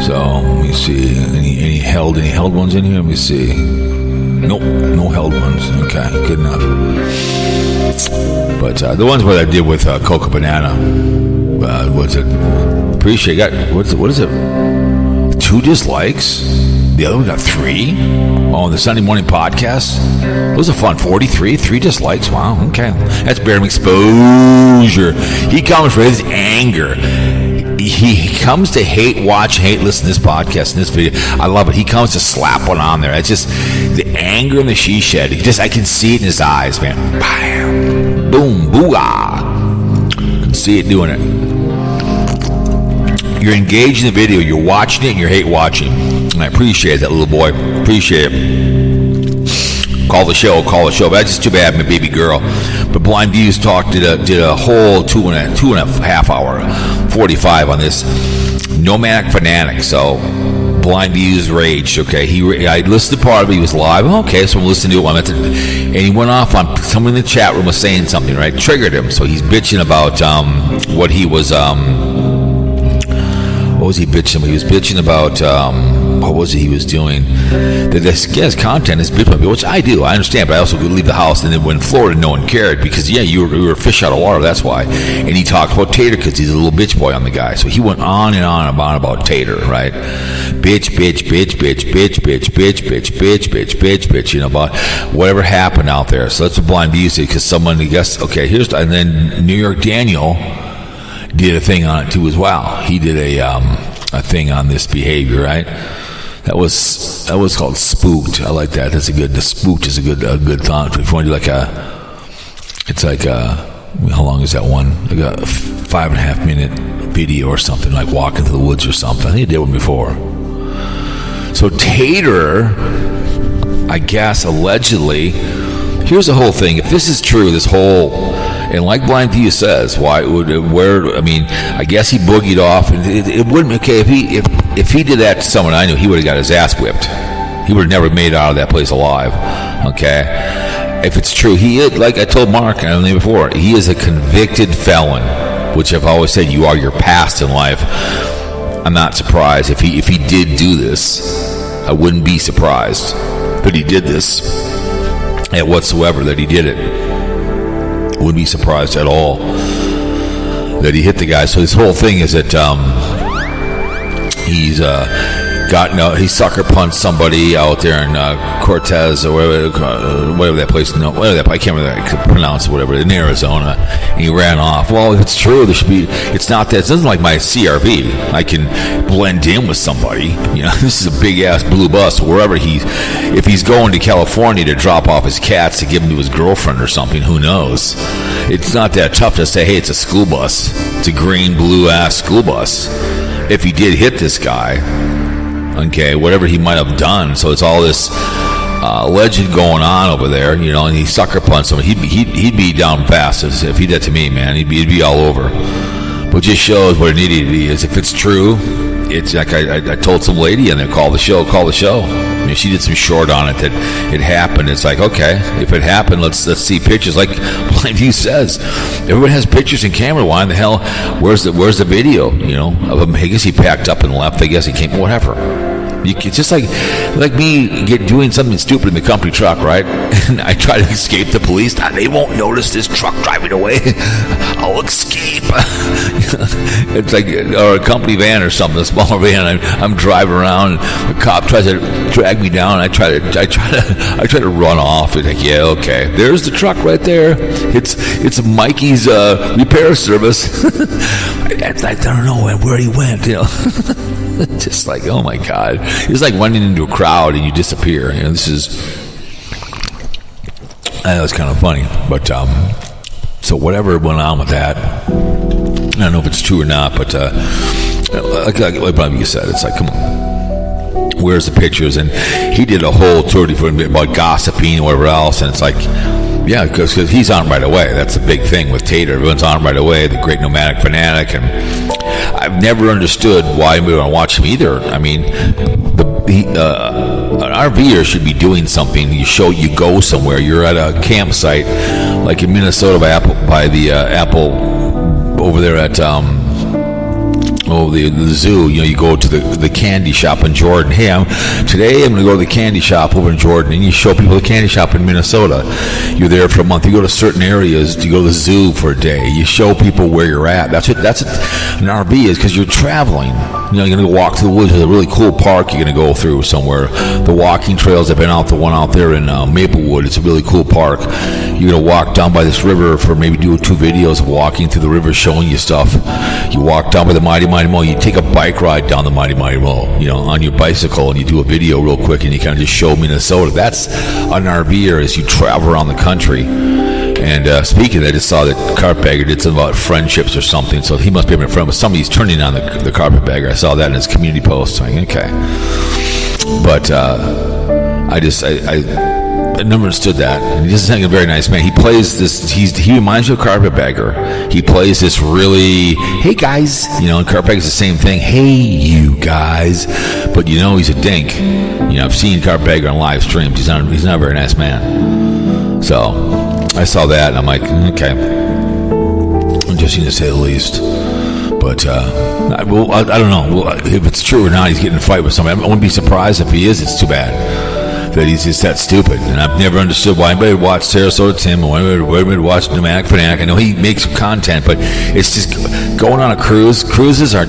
So let me see. Any held ones in here? Let me see. Nope, no held ones. Okay, good enough. But the ones what I did with Cocoa Banana, what's it? Appreciate. What is it? 2 dislikes. The other one got 3. Oh, the Sunday morning podcast. Those are fun. 43, 3 dislikes. Wow. Okay, that's barely exposure. He comes with his anger. He comes to hate listen to this podcast and this video. I love it. He comes to slap one on there. It's just the anger and the she shed. I can see it in his eyes, man. Bam, boom, booyah. I can see it doing it. You're engaged in the video. You're watching it and you hate watching. And I appreciate that, little boy. Appreciate it. Call the show. But that's just too bad, my baby girl. But BlindViews did a whole 2.5 hour, 45 on this Nomadic Fanatic. So BlindViews raged. Okay, I listened to part of it. He was live. Okay, so I'm listening to it. And he went off on someone in the chat room was saying something, right? Triggered him. So he's bitching about what he was. What was he bitching? He was bitching about what was it he was doing? That this guy's content is bitching, which I do. I understand, but I also could leave the house. And then when Florida, no one cared because you were a fish out of water. That's why. And he talked about Tater because he's a little bitch boy on the guy. So he went on and on about Tater, right? Bitch. You know, about whatever happened out there. So that's what BlindViews did because someone, I guess, okay, and then New York Daniel did a thing on it too as well. He did a thing on this behavior, right? That was called Spooked. I like that. That's the Spooked is a good thought. If you want to do how long is that one? Like a 5.5 minute video or something, like walking through the woods or something. I think I did one before. So Tater, I guess allegedly, here's the whole thing. If this is true, this whole, and like BlindViews says, I guess he boogied off, and it wouldn't, okay, if he did that to someone I knew, he would have got his ass whipped. He would have never made it out of that place alive, okay? If it's true, like I told Mark, I don't know before, he is a convicted felon, which I've always said, you are your past in life. I'm not surprised if he did do this. I wouldn't be surprised, but he did this. And whatsoever that he did it, wouldn't be surprised at all that he hit the guy. So this whole thing is that he's he sucker punched somebody out there in Cortez or whatever that place. No, whatever that, I can't remember. I could pronounce it, whatever, in Arizona. And he ran off. Well, if it's true, there should be. It's not that. It doesn't like my CRV. I can blend in with somebody. This is a big ass blue bus. Wherever if he's going to California to drop off his cats to give them to his girlfriend or something, who knows? It's not that tough to say, hey, it's a school bus. It's a green, blue ass school bus. If he did hit this guy, okay, whatever he might have done. So it's all this legend going on over there, and he sucker punched him. He'd be down fast if he did that to me, man. He'd be all over. But it just shows what an idiot he is. If it's true, it's like I told some lady and they call the show. I mean, she did some short on it that it happened. It's like, okay, if it happened, let's see pictures. Like BlindViews says, everyone has pictures and camera. Why in the hell? Where's the video? Of him. I guess he packed up and left. I guess he came. Whatever. It's just like me doing something stupid in the company truck, right? And I try to escape the police. They won't notice this truck driving away. I'll escape. It's like or a company van or something, a smaller van. I'm driving around. The cop tries to drag me down. I try to run off. It's like, yeah, okay. There's the truck right there. It's Mikey's repair service. I don't know where he went. Just like, oh my God. It's like running into a crowd and you disappear. This is, that was kind of funny. But, so whatever went on with that, I don't know if it's true or not, but, like you said, it's like, come on, where's the pictures? And he did a whole tour about gossiping and whatever else, and it's like, yeah, because he's on right away. That's the big thing with Tater. Everyone's on right away. The great Nomadic Fanatic, and I've never understood why we want to watch him either. I mean, an RVer should be doing something. You go somewhere. You're at a campsite, like in Minnesota by the Apple over there at the zoo. You go to the candy shop in Jordan. Hey, today I'm going to go to the candy shop over in Jordan, and you show people the candy shop in Minnesota. You're there for a month. You go to certain areas. You go to the zoo for a day. You show people where you're at. That's what an RV is, because you're traveling. You're going to go walk through the woods. There's a really cool park you're going to go through somewhere. The walking trails, I've been out the one out there in Maplewood. It's a really cool park. You're going to walk down by this river for maybe do 2 videos of walking through the river, showing you stuff. You walk down by the Mighty Mo. You take a bike ride down the Mighty Mo, on your bicycle, and you do a video real quick, and you kind of just show Minnesota. That's an RVer as you travel around the country. And speaking of that, I just saw that Carpetbagger did something about friendships or something, so he must be a friend with somebody's turning on the Carpetbagger. I saw that in his community post. I'm like, okay. But I never understood that. And he's a very nice man. He plays this. He reminds you of Carpetbagger. He plays this really, hey guys, and Carpetbagger's the same thing. Hey you guys, but he's a dink. I've seen Carpetbagger on live streams. He's not a very nice man. So I saw that and I'm like, okay, interesting to say the least. But I don't know if it's true or not. He's getting in a fight with somebody. I wouldn't be surprised if he is. It's too bad that he's just that stupid. And I've never understood why anybody would watch Sarasota Tim or why anybody would watch Nomadic Fanatic. I know he makes content, but it's just going on a cruise. Cruises are,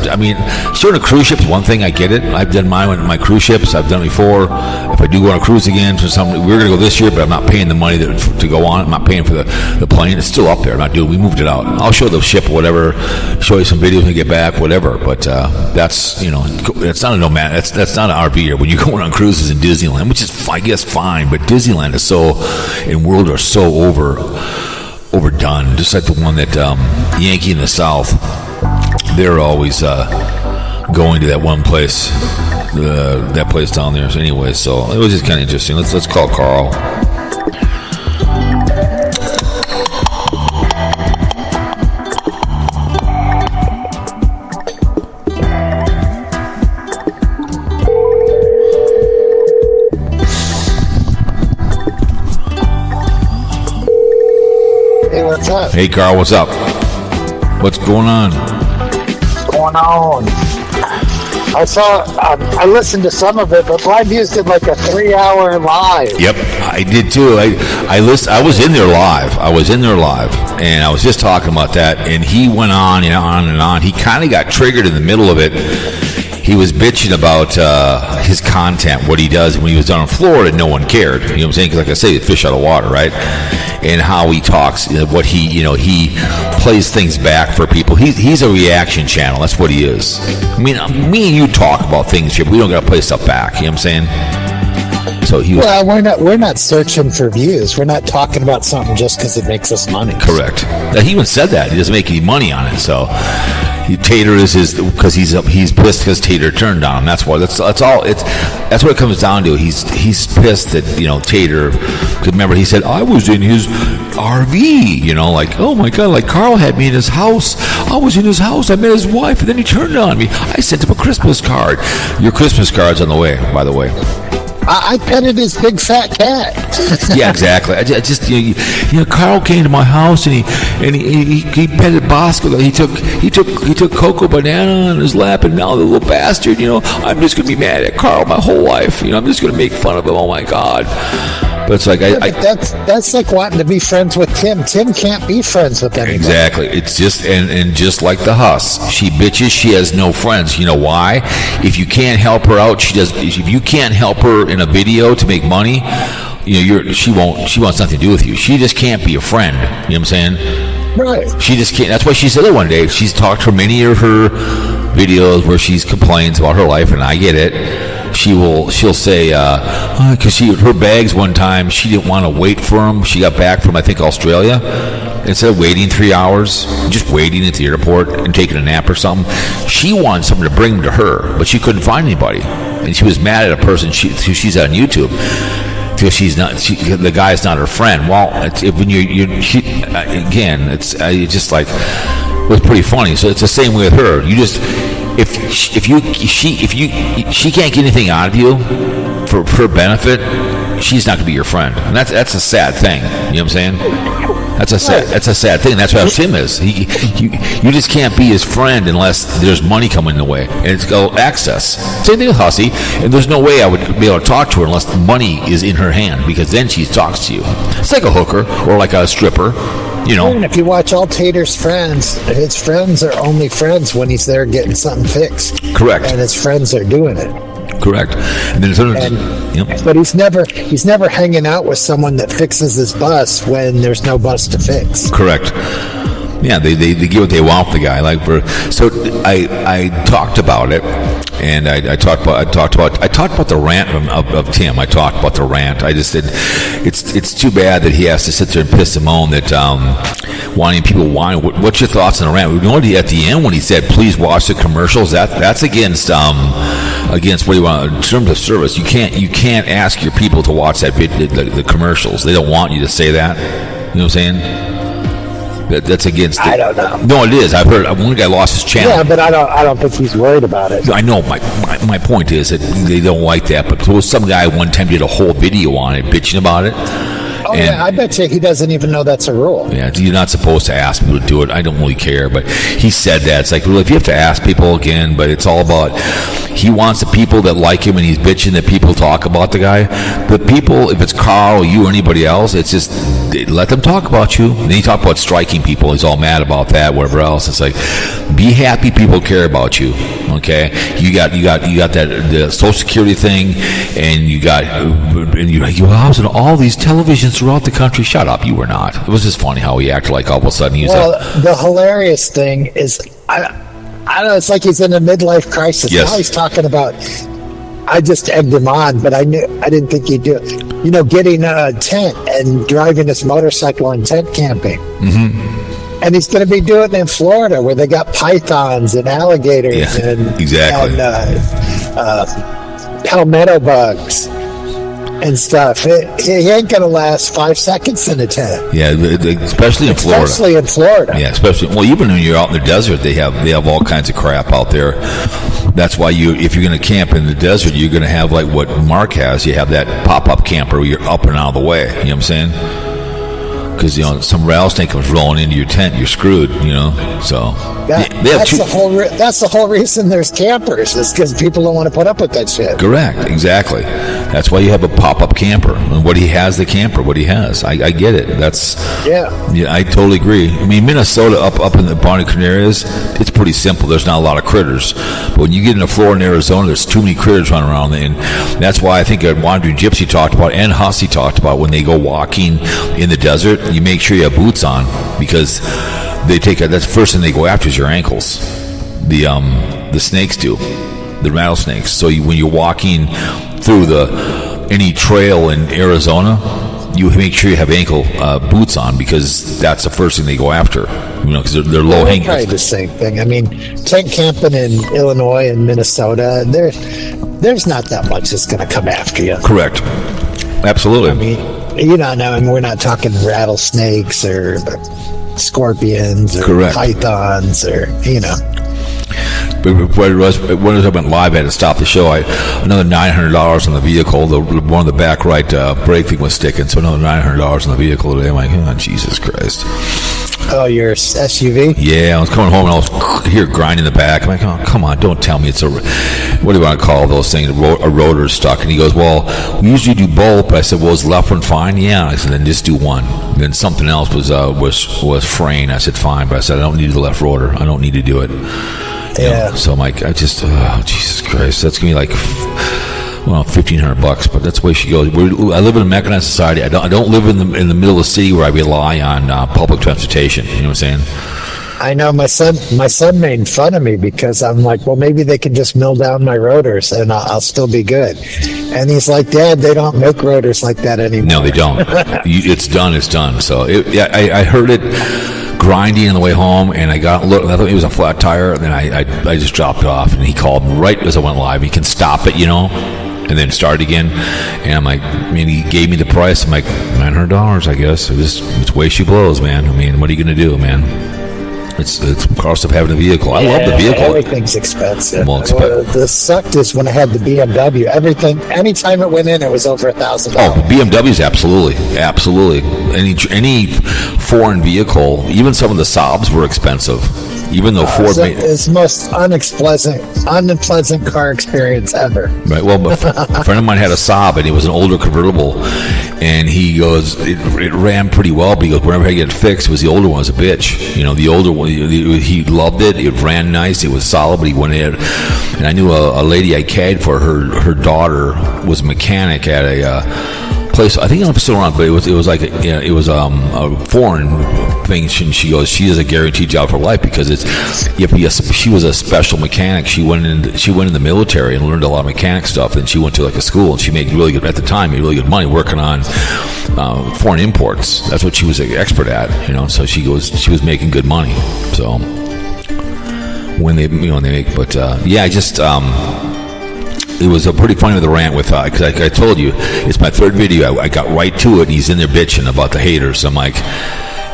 showing a cruise ship is one thing. I get it. I've done mine with my cruise ships. I've done it before. If I do go on a cruise again for something, we're going to go this year, but I'm not paying the money to go on. I'm not paying for the plane. It's still up there. I'm not doing. We moved it out. I'll show the ship, whatever. Show you some videos when we get back, whatever. But that's it's not a nomad. That's not an RV. When you're going on cruises in Disneyland, which is I guess fine, but Disneyland is and World are so overdone. Just like the one that Yankee in the South, they're always going to that one place, that place down there. So anyway, so it was just kind of interesting. Let's call Carl. What's up? Hey, Carl, what's up? What's going on? What's going on? I listened to some of it, but BlindViews did like a 3-hour live. Yep, I did too. I was in there live. And I was just talking about that, and he went on and on and on. He kind of got triggered in the middle of it. he was bitching about his content, what he does. When he was down in Florida, no one cared. You know what I'm saying? Because like I say, fish out of water, right? And how he talks, what he plays things back for people. He's a reaction channel. That's what he is. I mean, me and you talk about things here, but we don't got to play stuff back. You know what I'm saying? So he was, well, we're not searching for views. We're not talking about something just because it makes us money. Correct. He even said that he doesn't make any money on it. So Tater is his, because he's pissed because Tater turned on him. That's why. That's all. That's what it comes down to. He's pissed that Tater. Because remember, he said I was in his RV. Like, oh my God, like Carl had me in his house. I was in his house. I met his wife, and then he turned on me. I sent him a Christmas card. Your Christmas card's on the way, by the way. I petted his big fat cat. Yeah, exactly. I just Carl came to my house and he petted Bosco. He took Coco Banana on his lap, and now the little bastard. I'm just gonna be mad at Carl my whole life. I'm just gonna make fun of him. Oh my God. But it's like that's like wanting to be friends with Tim. Tim can't be friends with anybody. Exactly. It's just and just like the Huss, she bitches. She has no friends. You know why? If you can't help her out, she does. If you can't help her in a video to make money, she wants nothing to do with you. She just can't be a friend. You know what I'm saying? Right. She just can't. That's why she said it one day. She's talked for many of her videos where she's complains about her life, and I get it. She'll say because her bags one time she didn't want to wait for them. She got back from I think Australia. Instead of waiting 3 hours, just waiting at the airport and taking a nap or something, she wanted someone to bring them to her, but she couldn't find anybody, and she was mad at a person she's on YouTube. Because the guy's not her friend. Well, it's just like it was pretty funny. So it's the same way with her. You just if she can't get anything out of you for her benefit, she's not going to be your friend, and that's a sad thing. You know what I'm saying? That's a sad thing. That's what Tim is. You just can't be his friend unless there's money coming the way, and it's called access. Same thing with Hussy, and there's no way I would be able to talk to her unless money is in her hand, because then she talks to you. It's like a hooker or like a stripper. And if you watch all Tater's friends, his friends are only friends when he's there getting something fixed. Correct. And his friends are doing it. Correct. And then but he's never hanging out with someone that fixes his bus when there's no bus to fix. Correct. Yeah, they get what they want from the guy. So I talked about it, and I talked about the rant of Tim. I talked about the rant. I just said it's too bad that he has to sit there and piss and moan that wanting people whine. What's your thoughts on the rant? We know at the end when he said, "Please watch the commercials." That's against what do you want in terms of service. You can't ask your people to watch the commercials. They don't want you to say that. You know what I'm saying? That's against it. I don't know. No, it is. I've heard one guy lost his channel. Yeah, but I don't think he's worried about it. I know. My point is that they don't like that. But there was some guy one time did a whole video on it, bitching about it. Oh, yeah, I bet you he doesn't even know that's a rule. Yeah, you're not supposed to ask people to do it. I don't really care, but he said that. It's like, well, if you have to ask people again, but it's all about, he wants the people that like him, and he's bitching that people talk about the guy. But people, if it's Carl or you or anybody else, it's just, let them talk about you. And then he talked about striking people. He's all mad about that, whatever else. It's like, be happy people care about you, okay? You got that the Social Security thing, and I was in all these televisions throughout the country. Shut up, you were not. It was just funny how he acted like all of a sudden he was. Well, the hilarious thing is, I don't know. It's like he's in a midlife crisis. Yes. Now he's talking about. I just egged him on, but I didn't think he'd do it. Getting a tent and driving his motorcycle and tent camping. Mm-hmm. And he's going to be doing it in Florida, where they got pythons and alligators and palmetto bugs and stuff. He ain't gonna last 5 seconds in a tent. Yeah, especially in Florida. Especially in Florida. Yeah, even when you're out in the desert, they have all kinds of crap out there. That's why if you're gonna camp in the desert, you're gonna have like what Mark has. You have that pop-up camper where you're up and out of the way. You know what I'm saying? Because some rattlesnake comes rolling into your tent, you're screwed. So that's the whole reason there's campers, is because people don't want to put up with that shit. Correct, exactly. That's why you have a pop-up camper. And what he has, the camper, what he has. I get it. Yeah, I totally agree. I mean, Minnesota up in the Barnacle areas, it's pretty simple. There's not a lot of critters. But when you get into Florida and Arizona, there's too many critters running around. And that's why I think Wandering Gypsy talked about, and Hussey talked about, when they go walking in the desert, you make sure you have boots on, because that's the first thing they go after is your ankles. The snakes do. The rattlesnakes. So when you're walking through any trail in Arizona, you make sure you have ankle boots on, because that's the first thing they go after. Because they're low hanging. Probably the same thing. I mean, tent camping in Illinois and Minnesota, there's not that much that's going to come after you. Correct. Absolutely. I mean, we're not talking rattlesnakes or scorpions or pythons or. When I went live, I had to stop the show. Another $900 on the vehicle. One of the back right brake thing was sticking, so another $900 on the vehicle today. I'm like, oh, Jesus Christ. Oh, your SUV? Yeah, I was coming home and I was here grinding the back. I'm like, oh, come on, don't tell me it's what do you want to call those things? A rotor stuck. And he goes, well, we usually do both. But I said, well, is left one fine? Yeah. I said, then just do one. And then something else was fraying. I said, fine. But I said, I don't need the left rotor. I don't need to do it. Yeah. So I'm like, Jesus Christ, that's gonna be like, $1,500. But that's the way she goes. I live in a mechanized society. I don't live in the middle of the city where I rely on public transportation. You know what I'm saying? I know my son made fun of me because I'm like, well, maybe they can just mill down my rotors and I'll still be good. And he's like, Dad, they don't make rotors like that anymore. No, they don't. It's done. So I heard it grinding on the way home, and I thought it was a flat tire, and then I just dropped it off, and he called me right as I went live. He can stop it, and then start again. And I'm like, he gave me the price. I'm like, $900, I guess. It's the way she blows, man. I mean, what are you going to do, man? It's the cost of having a vehicle. I love the vehicle. Everything's expensive. Well, the sucked is when I had the BMW. Anytime it went in, it was over $1,000. Oh, BMWs, absolutely. Any foreign vehicle, even some of the Saabs were expensive. Even though Ford made it's the most unpleasant car experience ever. Right. Well, a friend of mine had a Saab, and it was an older convertible, and he goes, it ran pretty well, but he goes, whenever I get it fixed, it was the older one was a bitch. The older one, he loved it. It ran nice. It was solid, but he went in. And I knew a lady I cared for. Her daughter was a mechanic at a place. I think it's still around, but it was like a foreign thing. She goes, she is a guaranteed job for life, because she was a special mechanic. She went in the military and learned a lot of mechanic stuff. And she went to like a school, and she made really good money working on foreign imports. That's what she was an expert at. So she was making good money. So when they make, but it was pretty funny with the rant with because I told you it's my third video. I got right to it, and he's in there bitching about the haters. I'm like,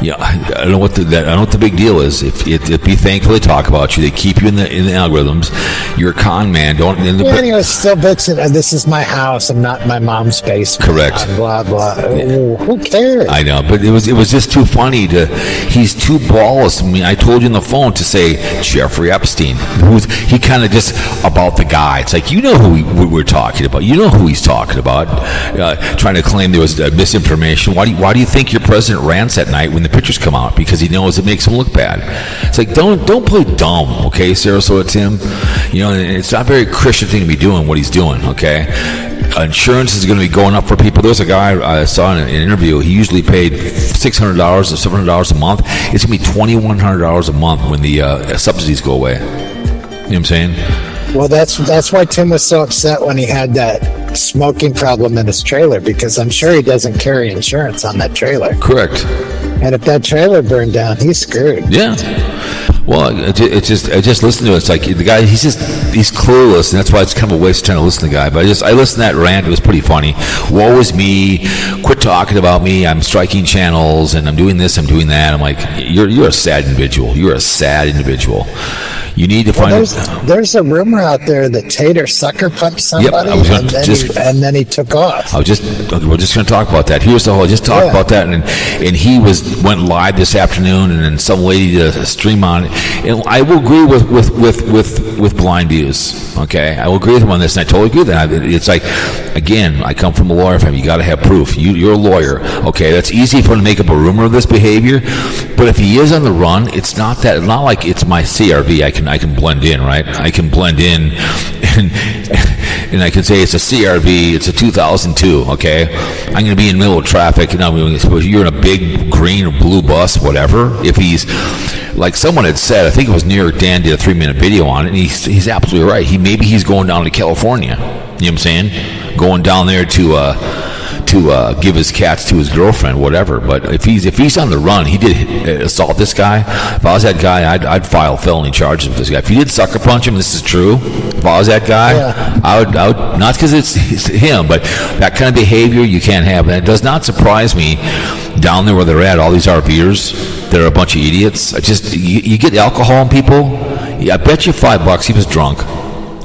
I don't know what the big deal is. If be thankful they talk about you, they keep you in the algorithms. You're a con man. He was still bitching. This is my house. I'm not in my mom's basement. Correct. Blah blah. Ooh, who cares? I know, but it was just too funny he's too ballless. I mean, I told you on the phone to say Jeffrey Epstein. He kind of just about the guy. It's like, who we're talking about. You know who he's talking about. Trying to claim there was misinformation. Why do you think your president rants at night when the pictures come out? Because he knows it makes him look bad. It's like, don't play dumb, okay, Sarasota Tim? It's not a very Christian thing to be doing what he's doing, okay? Insurance is going to be going up for people. There was a guy I saw in an interview. He usually paid $600 or $700 a month. It's going to be $2,100 a month when the subsidies go away. You know what I'm saying? Well, that's why Tim was so upset when he had that smoking problem in his trailer, because I'm sure he doesn't carry insurance on that trailer. Correct. And if that trailer burned down, he's screwed. Yeah. Well, I just listen to it. It's like the guy, he's clueless, and that's why it's kind of a waste of time to listen to the guy. But I listened to that rant. It was pretty funny. Woe is me. Quit talking about me. I'm striking channels, and I'm doing this, I'm doing that. I'm like, you're a sad individual. You're a sad individual. You need to find. There's a rumor out there that Tater sucker punched somebody, and then he took off. We're just going to talk about that. Here's the whole. Just talk about that, and he went live this afternoon, and then some lady did a stream on it. And I will agree with BlindViews. Okay, I will agree with him on this, and I totally agree with that. It's like, again, I come from a lawyer family. You got to have proof. You're a lawyer. Okay, that's easy for him to make up a rumor of this behavior, but if he is on the run, it's not like it's my CRV. I can blend in, right? I can blend in, and I can say it's a CRV. It's a 2002. Okay, I'm going to be in the middle of traffic. You're in a big green or blue bus, whatever. If he's like someone had said, I think it was New York Dan did a 3-minute video on it, and he's absolutely right. Maybe he's going down to California. You know what I'm saying? Going down there to give his cats to his girlfriend, whatever. But if he's on the run, he did assault this guy. If I was that guy, I'd file felony charges with this guy. If he did sucker punch him, this is true. If I was that guy, I would not because it's him, but that kind of behavior you can't have. And it does not surprise me down there where they're at, all these RVers, they're a bunch of idiots. You get alcohol in people. I bet you $5 he was drunk.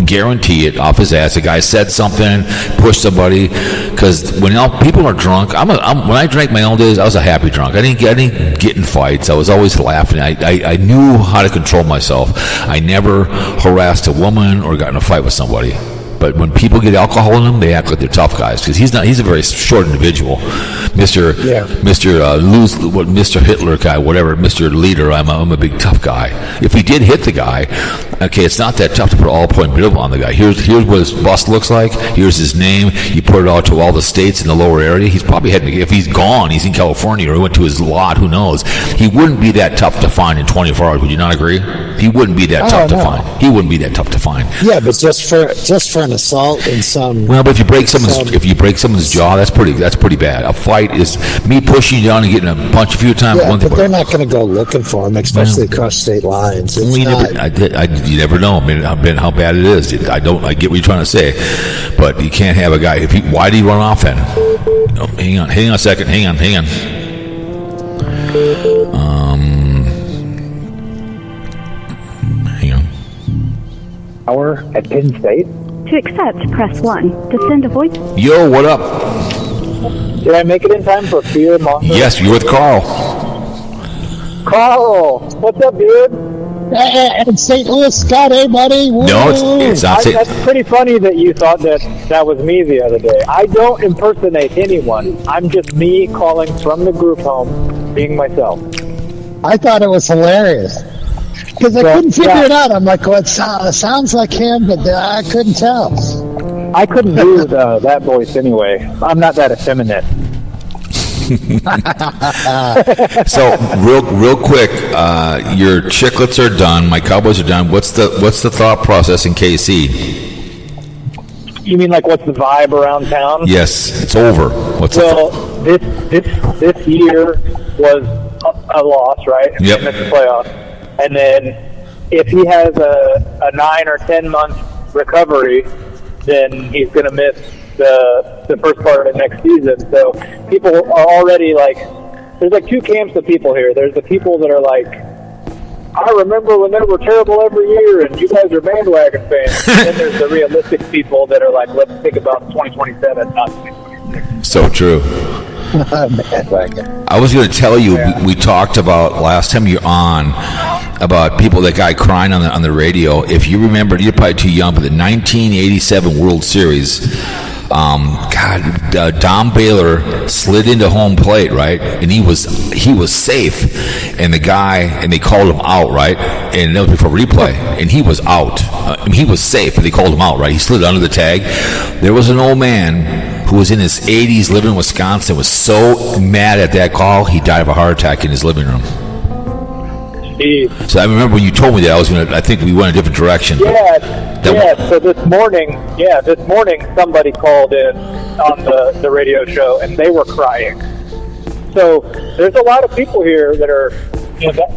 Guarantee it, off his ass. The guy said something, pushed somebody. Because when people are drunk, when I drank my own days, I was a happy drunk. I didn't get in fights. I was always laughing. I knew how to control myself. I never harassed a woman or got in a fight with somebody. But when people get alcohol in them, they act like they're tough guys because he's a very short individual. Mr. Hitler guy, whatever, Mr. Leader, I'm a big tough guy. If he did hit the guy, okay, it's not that tough to put all point bill on the guy. Here's what his bust looks like. Here's his name. You put it out to all the states in the lower area. He's probably heading. If he's gone, he's in California or he went to his lot. Who knows? He wouldn't be that tough to find in 24 hours. Would you not agree? He wouldn't be that tough to find. He wouldn't be that tough to find. Yeah, but just for an assault in some. Well, but if you break someone's jaw, that's pretty bad. A fight is me pushing you down and getting a punch a few times. Yeah, but they're not going to go looking for him, especially across state lines. You never know. I mean, how bad it is. I get what you're trying to say, but you can't have a guy. Why did he run off then? Oh, hang on a second. Hang on. Hang on. Hour at Penn State. To accept, press 1. To send a voice. Yo, what up? Did I make it in time for Fear Monger? Yes, you're with Carl. Carl, what's up, dude? And St. Louis, Scott, hey, buddy. Woo. No, it's not. That's pretty funny that you thought that was me the other day. I don't impersonate anyone. I'm just me calling from the group home, being myself. I thought it was hilarious. Because I couldn't figure it out. I'm like, well, it sounds like him, but I couldn't tell. I couldn't do that voice anyway. I'm not that effeminate. So real quick, your chiclets are done. My Cowboys are done. What's the thought process in KC? You mean like what's the vibe around town? Yes, it's over. This year was a loss, right? Yep. Missed the playoffs. And then if he has a 9 or 10 month recovery, then he's going to miss the first part of next season. So people are already like, there's like two camps of people here. There's the people that are like, I remember when they were terrible every year and you guys are bandwagon fans. And then there's the realistic people that are like, let's think about 2027, not 2026. So true. I was going to tell you, we talked about last time you're on about that guy crying on the radio. If you remember, you're probably too young, but the 1987 World Series, Dom Baylor slid into home plate, right? And he was safe, and they called him out, right? And that was before replay, and he was out. He was safe, and they called him out, right? He slid under the tag. There was an old man who was in his 80s, living in Wisconsin, was so mad at that call, he died of a heart attack in his living room. Jeez. So I remember when you told me that, I think we went a different direction. So this morning somebody called in on the radio show, and they were crying. So there's a lot of people here that are,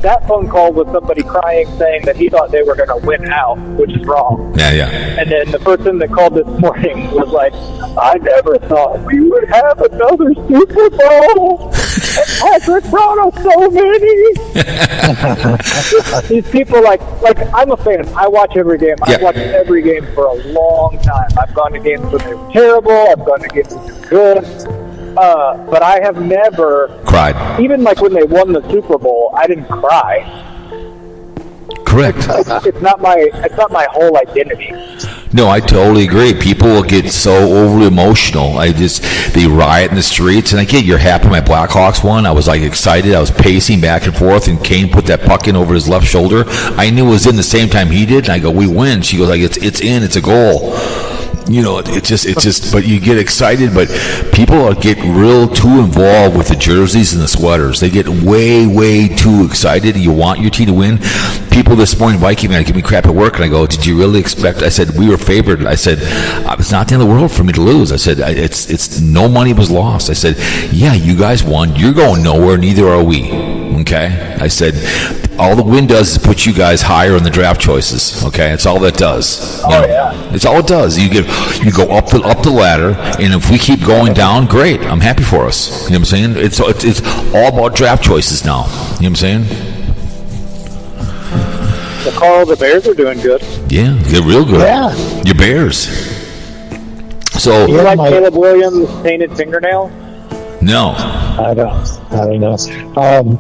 that phone call was somebody crying, saying that he thought they were going to win out, which is wrong. Yeah. And then the person that called this morning was like, I never thought we would have another Super Bowl. And Patrick brought us so many. These people, like I'm a fan. I watch every game. I've watched every game for a long time. I've gone to games when they were terrible. I've gone to games when they were good. But I have never cried. Even like when they won the Super Bowl, I didn't cry. Correct. It's not my whole identity. No, I totally agree. People will get so overly emotional. They riot in the streets, and I get you're happy my Blackhawks won. I was like excited. I was pacing back and forth, and Kane put that puck in over his left shoulder. I knew it was in the same time he did, and I go, "We win." She goes like, "It's in. It's a goal." You know, it's just, but you get excited, but people get real too involved with the jerseys and the sweaters. They get way too excited. You want your team to win. People this morning, Viking man, give me crap at work, and I go, "Did you really expect?" I said, "We were favored." I said, "It's not the end of the world for me to lose." I said, "It's no money was lost." I said, "Yeah, you guys won. You're going nowhere. Neither are we." Okay, I said, all the win does is put you guys higher in the draft choices. Okay, that's all that does. You know, Yeah. it's all it does. You go up the ladder, and if we keep going down, great. I'm happy for us. You know what I'm saying? It's all about draft choices now. You know what I'm saying? The Carl, the Bears are doing good. Yeah, they're real good. Yeah. Your Bears. So You like Caleb Williams' painted fingernail? no. I don't know.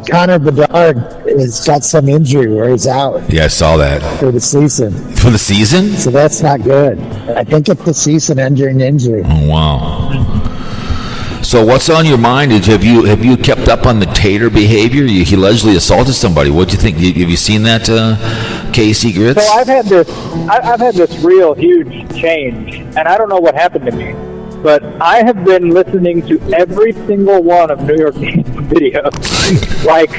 Connor Bedard has got some injury where he's out Yeah, I saw that for the season, for the season. so that's not good. I think it's the season-ending injury. Oh, wow. So what's on your mind? Have you kept up on the Tater behavior? He allegedly assaulted somebody. What do you think? Have you seen that, Casey Grits? So I've had this real huge change, and I don't know what happened to me, but I have been listening to every single one of New York Knicks videos. Like,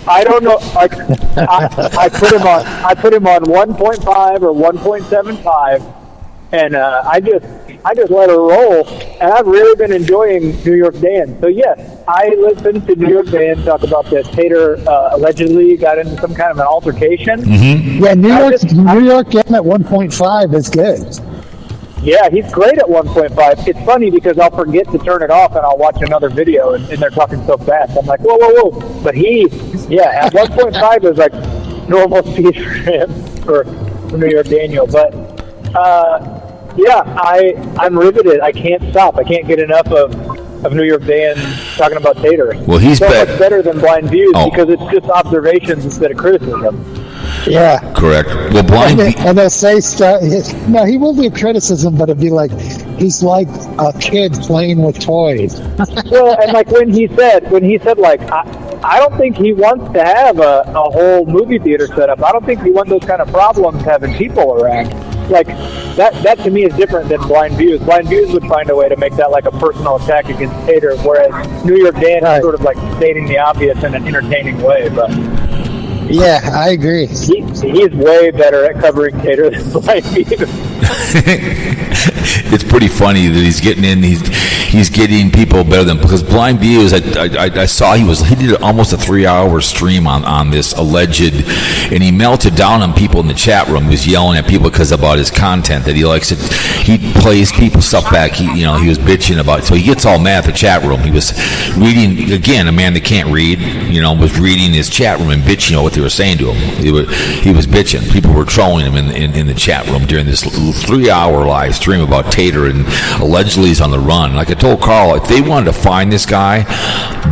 I don't know. Like, I put him on 1.5 or 1.75, and I just let her roll. And I've really been enjoying New York Dan. So yes, I listened to New York Dan talk about that Tater allegedly got into some kind of an altercation. Mm-hmm. Yeah, New York getting at 1.5 is good. Yeah, he's great at 1.5. It's funny because I'll forget to turn it off and I'll watch another video and they're talking so fast. I'm like, whoa. But at 1.5 is like normal speed for him, for New York Daniel. But, I'm riveted. I can't stop. I can't get enough of New York Dan talking about Tater. Well, he's so much better than BlindViews because it's just observations instead of criticism. Yeah. Correct. Well, And they'll say stuff. No, he will do criticism, but it'll be like he's like a kid playing with toys. Well, and like when he said like I don't think he wants to have a whole movie theater set up. I don't think he wants those kind of problems having people around. Like that to me is different than BlindViews. BlindViews would find a way to make that like a personal attack against Tater, whereas New York Dan is sort of like stating the obvious in an entertaining way. But yeah, I agree. He's way better at covering Tater than BlindViews. It's pretty funny that he's getting in. He's getting people better than, because BlindViews. I saw he did almost a 3-hour stream on this alleged, and he melted down on people in the chat room. He was yelling at people about his content that he likes it. He plays people's stuff back. He was bitching about it, so he gets all mad at the chat room. He was reading again. A man that can't read, was reading his chat room and bitching about what they were saying to him. He was bitching. People were trolling him in the chat room during this 3-hour live stream about Tater, and allegedly he's on the run. Like I told Carl, if they wanted to find this guy,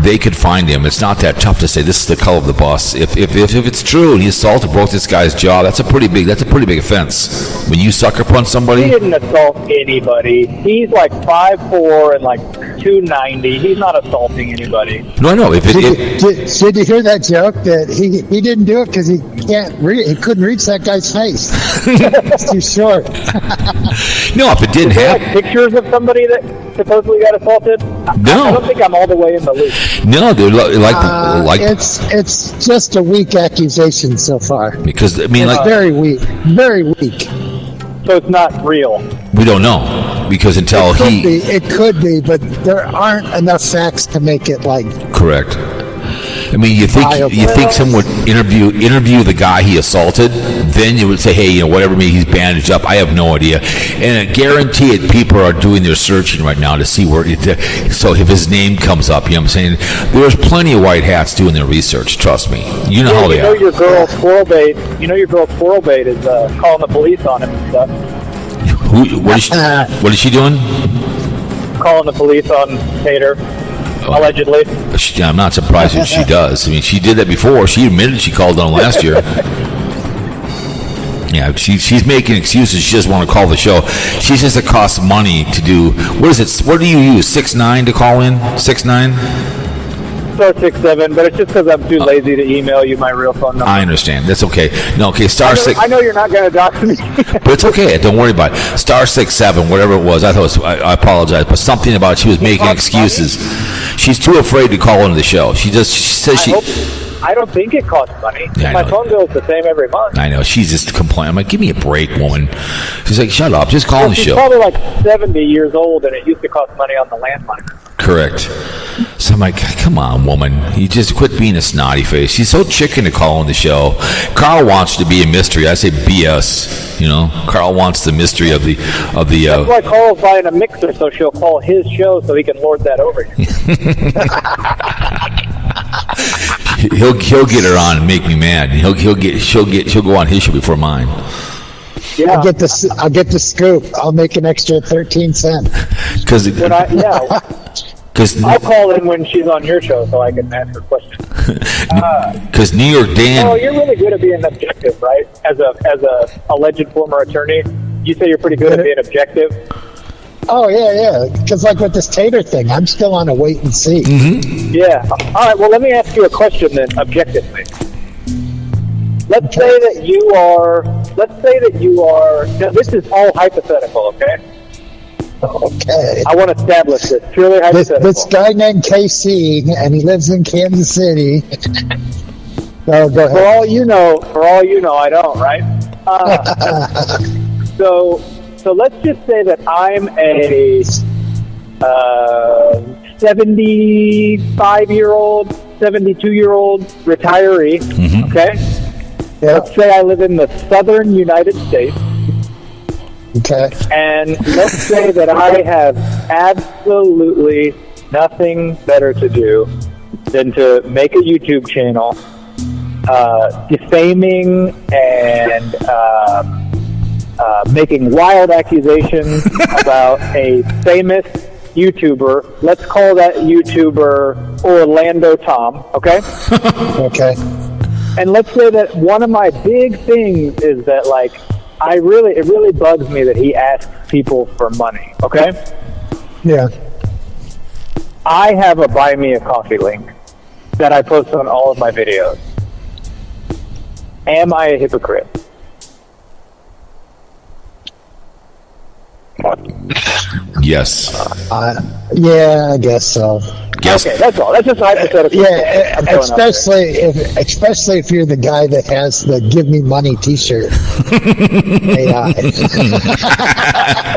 they could find him. It's not that tough to say this is the color of the bus. If it's true and he assaulted, broke this guy's jaw, that's a pretty big offense. When you sucker punch somebody. He didn't assault anybody. He's like 5'4" and like 290. He's not assaulting anybody. No, I know. Did you hear that joke that he didn't do it because he couldn't reach that guy's face? It's too short. No, if it didn't happen. Like pictures of somebody that supposedly got assaulted? No. I don't think I'm all the way in the loop. No, dude, like it's just a weak accusation so far. Because very weak, very weak. So it's not real. We don't know because until it could be, but there aren't enough facts to make it correct. I mean, you think someone would interview the guy he assaulted, then you would say, hey, whatever, maybe he's bandaged up. I have no idea. And I guarantee it, people are doing their searching right now to see so if his name comes up, you know what I'm saying? There's plenty of white hats doing their research, trust me. You know how they are. Your girl Squirrel Bait is calling the police on him and stuff. What is she doing? Calling the police on Tater. Allegedly. I'm not surprised if she does. I mean, she did that before. She admitted she called on him last year. Yeah, she's making excuses. She doesn't want to call the show. She says it costs money to do. What is it? What do you use? 6-9 to call in? 6-9? Star 6-7, but it's just because I'm too lazy to email you my real phone number. I understand. That's okay. No, okay. Star 6. I know you're not going to dox me. But it's okay. Don't worry about it. Star 6-7, whatever it was. I thought it was, I apologize, but something about she was making excuses. She's too afraid to call into the show. She says I don't think it costs money. Yeah, my phone bill is the same every month. I know. She's just complaining. I'm like, give me a break, woman. She's like, shut up. Just call the she's show. She's probably like 70 years old, and it used to cost money on the landline. Correct. So I'm like, come on, woman. You just quit being a snotty face. She's so chicken to call on the show. Carl wants to be a mystery. I say BS. You know, Carl wants the mystery of the. That's why Carl's buying a mixer, so she'll call his show so he can lord that over you. He'll get her on and make me mad. She'll go on his show before mine. Yeah. I'll get the scoop. I'll make an extra 13 cents. I'll call in when she's on your show so I can ask her questions. Because New York Dan. Oh, you're really good at being objective, right? As a alleged former attorney, you say you're pretty good at being objective. Oh yeah. Because like with this Tater thing, I'm still on a wait and see. Mm-hmm. Yeah. All right. Well, let me ask you a question then, objectively. Let's say that you are. Now, this is all hypothetical, okay? Okay. I want to establish this purely hypothetical. This guy named KC, and he lives in Kansas City. So go ahead. For all you know, I don't, right? So let's just say that I'm a 75-year-old, 72-year-old retiree, okay? Yeah. Let's say I live in the southern United States. Okay. And let's say that I have absolutely nothing better to do than to make a YouTube channel defaming and making wild accusations about a famous YouTuber. Let's call that YouTuber Orlando Tom, okay? Okay. And let's say that one of my big things is that, like, it really bugs me that he asks people for money, okay? Yeah. I have a Buy Me a Coffee link that I post on all of my videos. Am I a hypocrite? Yes. Yeah, I guess so. Yes. Okay, that's all. That's just hypothetical. Yeah, especially if you're the guy that has the "Give Me Money" T-shirt. AI.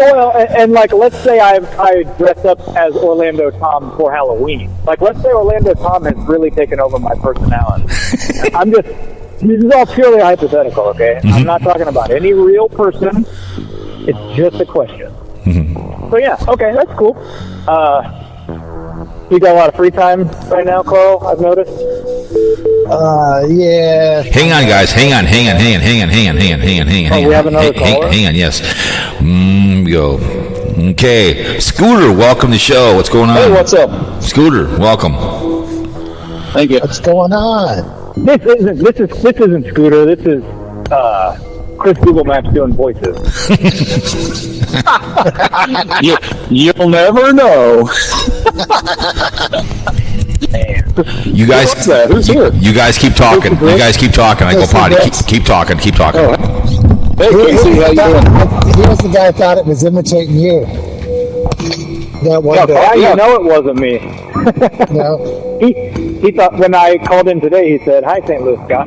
Well, and like, let's say I dress up as Orlando Tom for Halloween. Like, let's say Orlando Tom has really taken over my personality. This is all purely hypothetical, okay? I'm not talking about any real person. It's just a question. So yeah, okay, that's cool. You got a lot of free time right now, Carl, I've noticed. Yeah. Hang on, guys. Hang on. We have another caller? Hang on, yes. Go. Okay. Scooter, welcome to the show. What's going on? Hey, what's up? Scooter, welcome. Thank you. What's going on? This isn't Scooter. This is Chris Google Maps doing voices. You'll never know. You guys, what's that? Who's here? You guys keep talking. I go potty. Keep talking. Oh. Hey, Casey, how you doing? He was the guy I thought it was imitating you. That one day. How you know it wasn't me? No. He thought when I called in today, he said, "Hi, St. Louis Scott."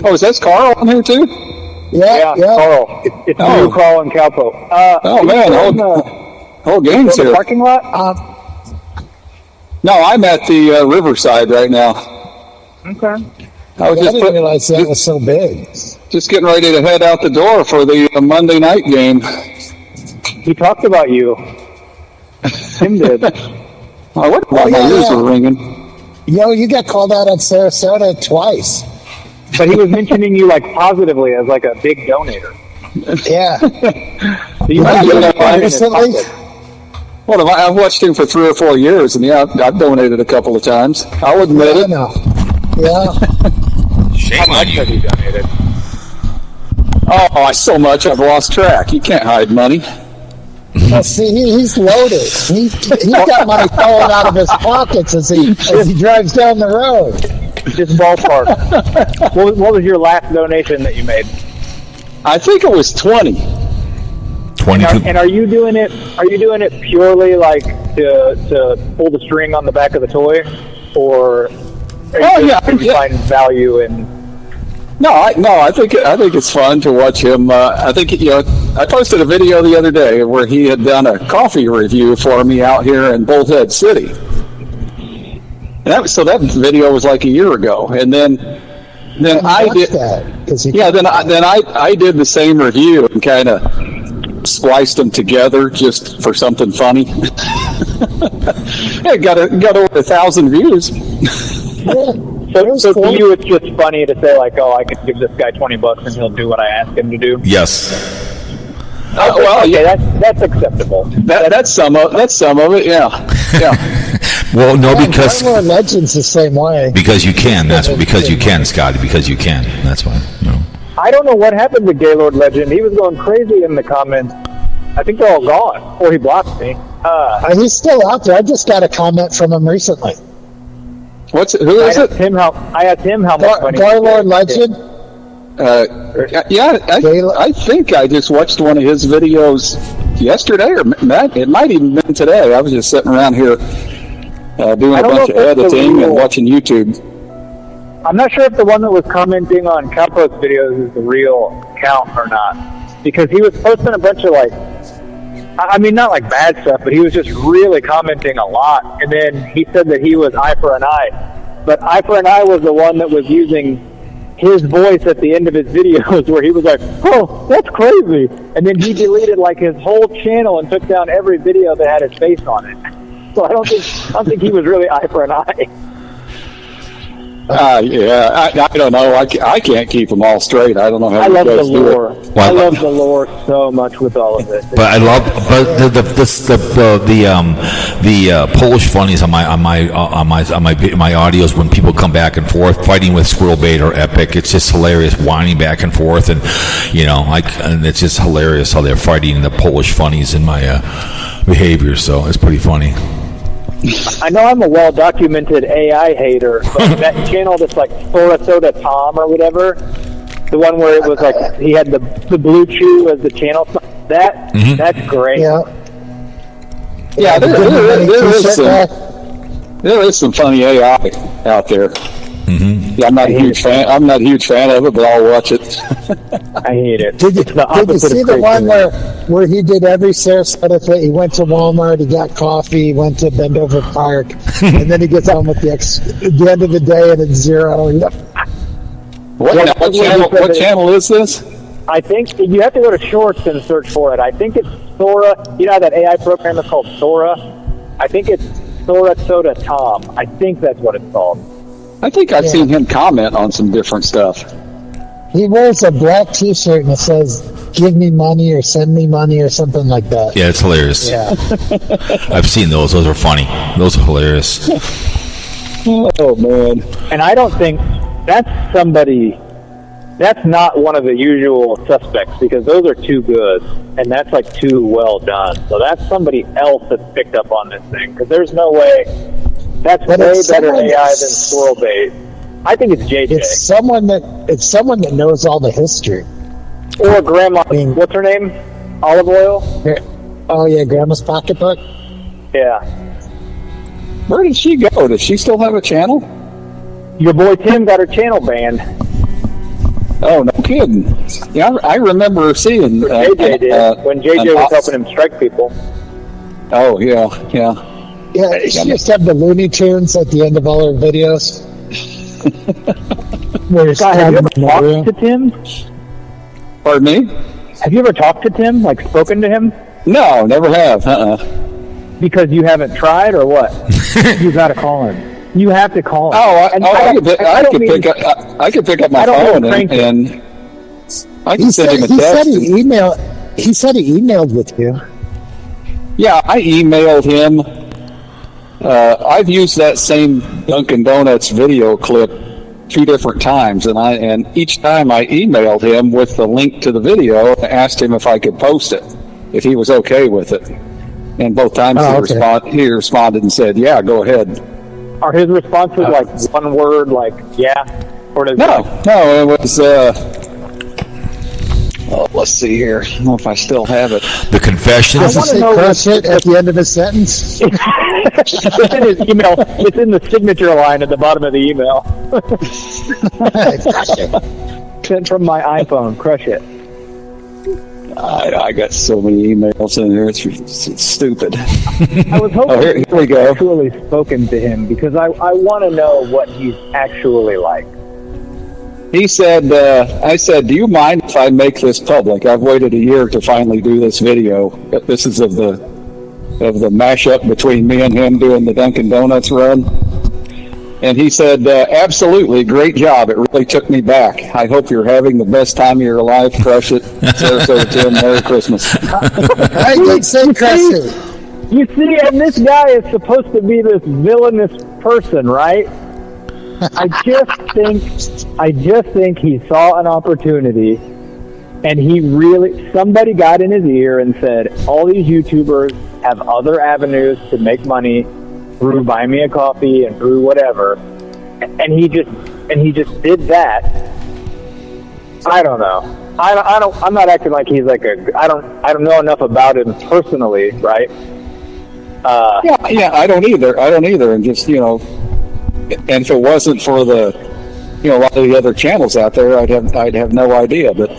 Oh, is that Carl on here too? Yeah. Carl. It's you, Carl, and Cowpote. Oh man, whole gang's the here. parking lot. No, I'm at the Riverside right now. Okay. I was I didn't realize that was so big. just getting ready to head out the door for the Monday night game. He talked about you. Tim did. I wonder why my ears were ringing. Yo, you got called out on Sarasota twice. But he was mentioning you like positively as like a big donator. Yeah. You might be able to find it in his recently? pocket. Well, I've watched him for 3 or 4 years, and yeah, I've donated a couple of times. I'll admit it. No. Yeah. Shame How on much you. have you donated? Oh, so much I've lost track. You can't hide money. Well, see, he's loaded. He's got money falling out of his pockets as he drives down the road. Just ballpark. What was your last donation that you made? I think it was 20. 22. And are you doing it? Are you doing it purely like to pull the string on the back of the toy, or are you find value in? No, I think it's fun to watch him. I think I posted a video the other day where he had done a coffee review for me out here in Bullhead City. So that video was like a year ago, and then I did that. Then I did the same review and kind of spliced them together just for something funny. It got over 1,000 views. So to you, it's just funny to say like, oh, I could give this guy $20 and he'll do what I ask him to do. Yes. That's acceptable. That's some of it. Yeah. Well, no, because Garland Legends the same way. Because you can. That's because you can, Scotty. Because you can. That's why. I don't know what happened to Gaylord Legend. He was going crazy in the comments. I think they're all gone, or he blocked me. He's still out there. I just got a comment from him recently. Who is it? I asked him how much money. Garland Legend. I think I just watched one of his videos yesterday, or it might even been today. I was just sitting around here doing a bunch of editing and watching YouTube. I'm not sure if the one that was commenting on Cowpote's videos is the real account or not, because he was posting a bunch of not like bad stuff, but he was just really commenting a lot. And then he said that he was Eye for an Eye, but Eye for an Eye was the one that was using his voice at the end of his videos where he was like, oh, that's crazy. And then he deleted like his whole channel and took down every video that had his face on it. So I don't think he was really Eye for an Eye. I don't know. I can't keep them all straight. I don't know how I you love the guys do lore. it. I love the lore so much with all of it. But I love the Polish funnies on my audios when people come back and forth fighting with Squirrel Bait or Epic. It's just hilarious, whining back and forth, and and it's just hilarious how they're fighting the Polish funnies in my behavior. So it's pretty funny. I know I'm a well-documented AI hater, but that channel that's like Sarasota Tom or whatever, the one where it was like he had the blue chew as the channel, that's great. Yeah, there is some funny AI out there. Mm-hmm. Yeah, I'm not a huge fan of it, but I'll watch it. I hate it. Did you see the one where he did every Sarasota thing? He went to Walmart, he got coffee, he went to Bendover Park, and then he gets home at the end of the day and it's zero. What channel is this? I think you have to go to Shorts and search for it. I think it's Sora. You know how that AI program is called Sora? I think it's Sarasota Tom. I think that's what it's called. I think I've seen him comment on some different stuff. He wears a black T-shirt and it says, give me money or send me money or something like that. Yeah, it's hilarious. Yeah. I've seen those. Those are funny. Those are hilarious. Oh, man. And I don't think that's not one of the usual suspects, because those are too good, and that's like too well done. So that's somebody else that's picked up on this thing, because there's no way. That's way better AI than Squirrel Bait. I think it's JJ. It's someone that knows all the history. Or Grandma. What's her name? Olive Oil? Oh, yeah, Grandma's Pocketbook? Yeah. Where did she go? Does she still have a channel? Your boy Tim got her channel banned. Oh, no kidding. Yeah, I remember seeing... JJ did, when JJ was helping him strike people. Oh, yeah. Yeah, she used to have the Looney Tunes at the end of all her videos. Scott, have you ever talked to Tim? Pardon me? Have you ever talked to Tim, like spoken to him? No, never have. Because you haven't tried, or what? You got to call him. You have to call him. I could pick up my phone and I can send him a text. He said he emailed with you. Yeah, I emailed him. I've used that same Dunkin' Donuts video clip 2 different times, and each time I emailed him with the link to the video, and asked him if I could post it, if he was okay with it. And both times he responded and said, "Yeah, go ahead." Are his responses like one word, like "yeah"? Or does No, it was. Let's see here. I don't know if I still have it. The confessions. Does it say crush it at the end of his sentence? It's in his email. It's in the signature line at the bottom of the email. Crush it. Sent from my iPhone. Crush it. I got so many emails in there. It's stupid. I was hoping here we go. actually spoken to him because I want to know what he's actually like. He said, I said, "Do you mind if I make this public? I've waited a year to finally do this video. This is of the mashup between me and him doing the Dunkin' Donuts run." And he said, "Absolutely, great job. It really took me back. I hope you're having the best time of your life. Crush it. Sarasota Tim, Merry Christmas." I did say crush it. You see, and this guy is supposed to be this villainous person, right? I just think he saw an opportunity, and somebody got in his ear and said, "All these YouTubers have other avenues to make money through Buy Me a Coffee and through whatever," and he just did that. I don't know. I'm not acting like he's like I don't know enough about him personally, right? Yeah, I don't either. And just, and if it wasn't for the, a lot of the other channels out there, I'd have no idea. But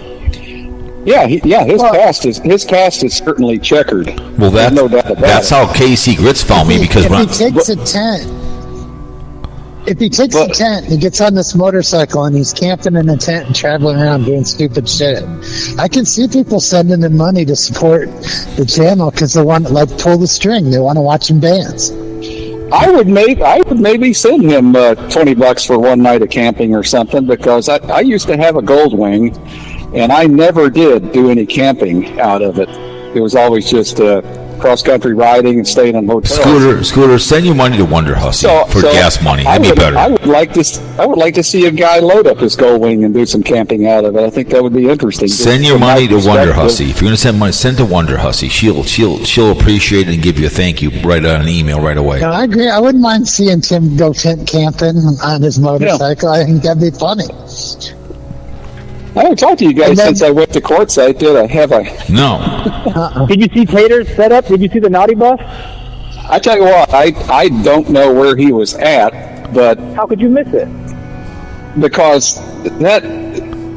his cast is certainly checkered. Well, There's no doubt about that's it. how KC Grits found me because if he takes a tent, he gets on this motorcycle and he's camping in a tent and traveling around doing stupid shit. I can see people sending him money to support the channel because they want to pull the string. They want to watch him dance. I would maybe send him $20 for one night of camping or something, because I used to have a Goldwing, and I never did do any camping out of it. It was always just cross-country riding and staying in hotels. Scooter, send your money to Wonder Hussy for gas money. That'd be better. I would like to see a guy load up his Goldwing and do some camping out of it. I think that would be interesting. Send your money to Wonder Hussy. If you're going to send money, send to Wonder Hussy. She'll appreciate it and give you a thank you right on an email right away. No, I agree. I wouldn't mind seeing Tim go tent camping on his motorcycle. I think that'd be funny. I haven't talked to you guys since I went to courtside, did I? Have I? No. Did you see Tater's setup? Did you see the naughty bus? I tell you what, I don't know where he was at, but How could you miss it? because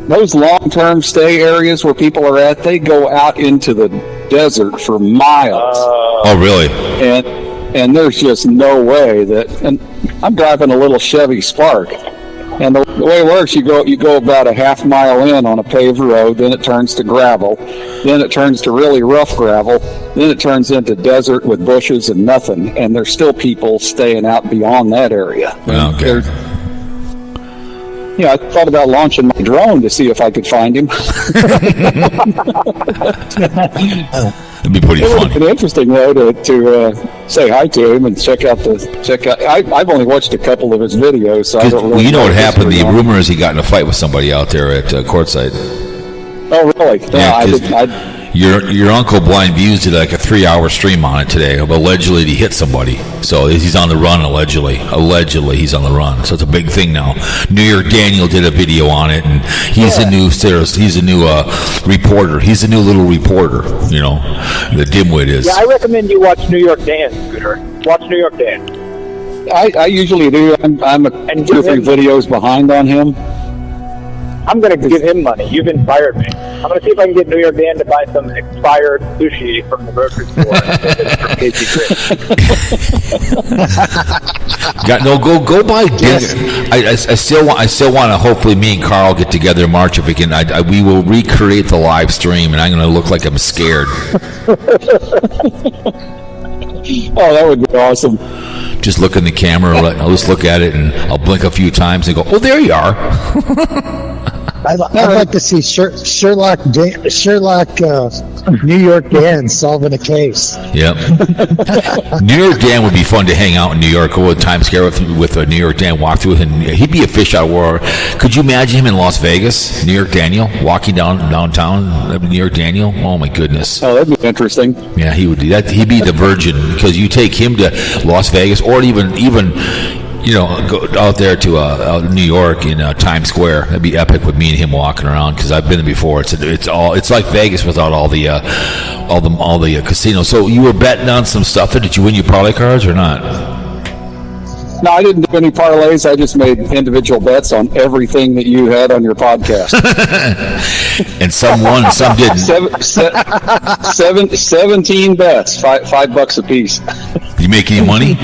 those long-term stay areas where people are at, they go out into the desert for miles, Oh, really? and there's just no way that. And I'm driving a little Chevy Spark. And the way it works, you go about a half mile in on a paved road, then it turns to gravel, then it turns to really rough gravel, then it turns into desert with bushes and nothing, and there's still people staying out beyond that area. Okay. I thought about launching my drone to see if I could find him. It'd be pretty It would fun. have been interesting though to say hi to him and check out. I've only watched a couple of his videos, so I don't really. Well, you know what if happened? it's The going on. rumor is he got in a fight with somebody out there at courtside. Oh, really? Yeah, I 'cause did. Your uncle BlindViews did like a 3-hour stream on it today. Allegedly, he hit somebody, so he's on the run. Allegedly, he's on the run. So it's a big thing now. New York Daniel did a video on it, and he's a new reporter. He's a new little reporter. The dimwit is. Yeah, I recommend you watch New York Dan, Scooter. Watch New York Dan. I usually do. I'm And 2 or give 3 him- videos behind on him. I'm going to give him money. You've inspired me. I'm going to see if I can get New York Dan to buy some expired sushi from the grocery store. From KC Go buy dinner. I still want to. Hopefully, me and Carl get together in March if we can. We will recreate the live stream, and I'm going to look like I'm scared. Oh, that would be awesome. Just look in the camera. I'll just look at it, and I'll blink a few times and go, "Oh, there you are." I'd like to see Sherlock New York Dan solving a case. Yep. New York Dan would be fun to hang out in New York or Times Square with a New York Dan walk through, and he'd be a fish out of water. Could you imagine him in Las Vegas, New York Daniel, walking downtown, New York Daniel? Oh my goodness. Oh, that'd be interesting. Yeah, he would do that. He'd be the virgin, because you take him to Las Vegas, or even go out there to out in New York in Times Square. That'd be epic with me and him walking around, because I've been there before. It's like Vegas without all the casinos. So you were betting on some stuff. Did you win your parlay cards or not? No, I didn't do any parlays. I just made individual bets on everything that you had on your podcast. And some won, some didn't. 17 bets, $5 a piece. Did you make any money?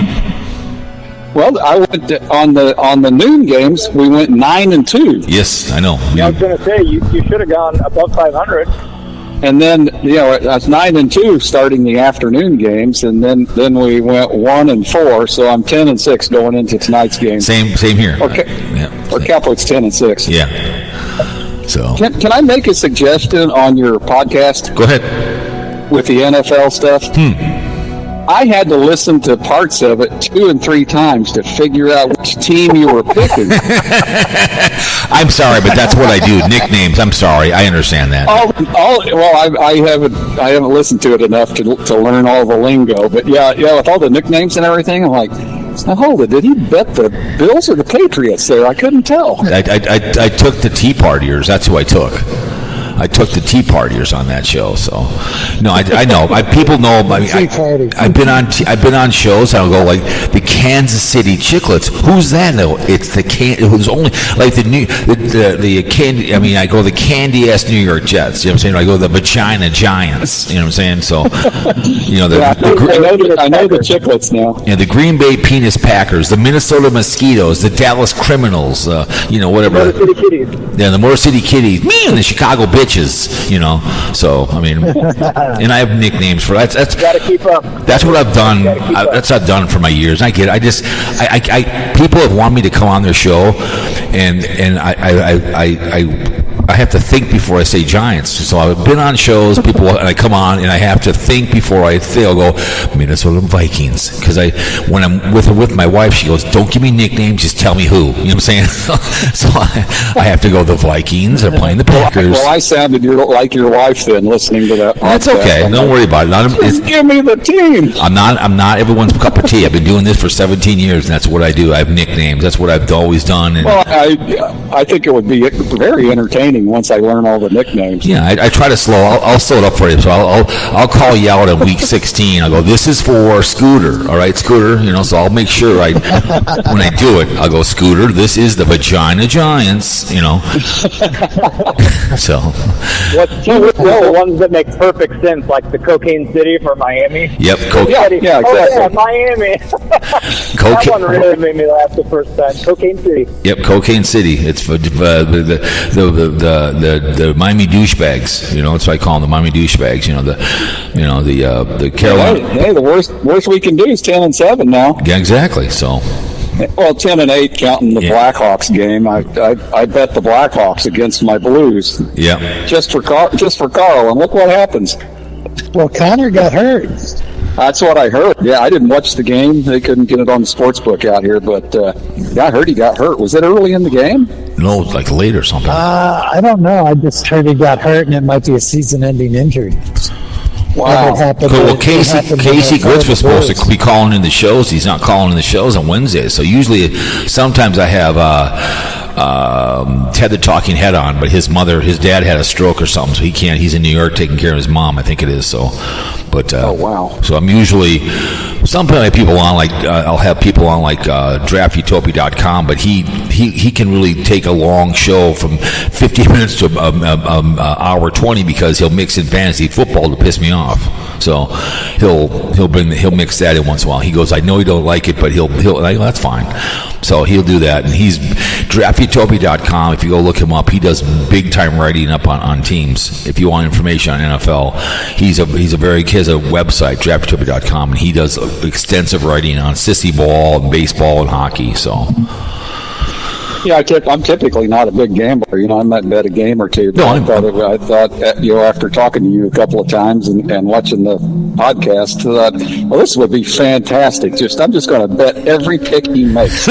Well, I went on the noon games. We went 9-2. Yes, I know. I was going to say you should have gone above 500. And then that's 9-2 starting the afternoon games, and then we went 1-4. So I'm 10-6 going into tonight's game. Same here. Okay. Yeah. Or Cowpote's 10-6. Yeah. So can I make a suggestion on your podcast? Go ahead. With the NFL stuff. I had to listen to parts of it 2 and 3 times to figure out which team you were picking. I'm sorry, but that's what I do. Nicknames. I'm sorry. I understand that. I haven't listened to it enough to learn all the lingo. But yeah, with all the nicknames and everything, I'm like, now hold it. Did he bet the Bills or the Patriots there? I couldn't tell. I took the Tea Partiers. That's who I took. I took the Tea Partiers on that show, so no, I know. People know. I've been on shows. I'll go like the Kansas City Chicklets. Who's that? No, it's the who's only like the candy. I mean, I go the candy ass New York Jets. You know what I'm saying? I go the Vagina Giants. You know what I'm saying? So I know the Chicklets now. Yeah, the Green Bay Penis Packers, the Minnesota Mosquitoes, the Dallas Criminals. Whatever. Motor City Kitties. Yeah, the Motor City Kitties. Me and the Chicago Bitches. So I mean, and I have nicknames for that. That's got to keep up. That's what I've done. That's what I've done for my years. I get it. People have wanted me to come on their show, and I have to think before I say Giants. So I've been on shows, and I come on, and I have to think before I say. I'll go Minnesota Vikings, because when I'm with my wife, she goes, "Don't give me nicknames, just tell me who." You know what I'm saying? So I have to go. The Vikings are playing the Packers. Well, I sounded like your wife then, listening to that. That's okay. Don't worry about it. Just give me the team. I'm not everyone's cup of tea. I've been doing this for 17 years, and that's what I do. I have nicknames. That's what I've always done. And well, I think it would be very entertaining once I learn all the nicknames. Yeah, I try to I'll slow it up for you. So I'll call you out in week 16. I'll go, this is for Scooter. All right, Scooter. So I'll make sure when I do it, I'll go, Scooter, this is the Vagina Giants. So. The ones that make perfect sense, like the Cocaine City for Miami. Yep. Yeah, exactly. Oh, yeah, Miami. That one really made me laugh the first time. Cocaine City. Yep, Cocaine City. It's for the Miami douchebags. That's what I call them, the Miami douchebags. The Carolina. Hey, the worst we can do is 10-7 now. Yeah, exactly. So. Well, 10-8 counting the Blackhawks game. I bet the Blackhawks against my Blues. Yeah. Just for Carl, and look what happens. Well, Connor got hurt. That's what I heard. Yeah, I didn't watch the game. They couldn't get it on the sports book out here, but I heard he got hurt. Was it early in the game? No, like late or something. I don't know. I just heard he got hurt, and it might be a season-ending injury. Wow. Well, Casey Grits was supposed to be calling in the shows. He's not calling in the shows on Wednesdays. So sometimes I have Ted the Talking Head on, but his dad had a stroke or something, so he can't. He's in New York taking care of his mom, I think it is. So, but oh wow. So I'm usually sometimes I have people on I'll have people on draftutopia.com, but he can really take a long show from 50 minutes to hour 20 because he'll mix in fantasy football to piss me off. So he'll mix that in once in a while. He goes, I know you don't like it, but he'll that's fine. So he'll do that, and he's draftutopia.com. If you go look him up, he does big time writing up on teams. If you want information on NFL, he has a website, draftutopia.com, and he does extensive writing on sissy ball and baseball and hockey. So Yeah, I'm typically not a big gambler. I might bet a game or two. But I thought, after talking to you a couple of times and watching the podcast, I thought, well, this would be fantastic. I'm just going to bet every pick he makes.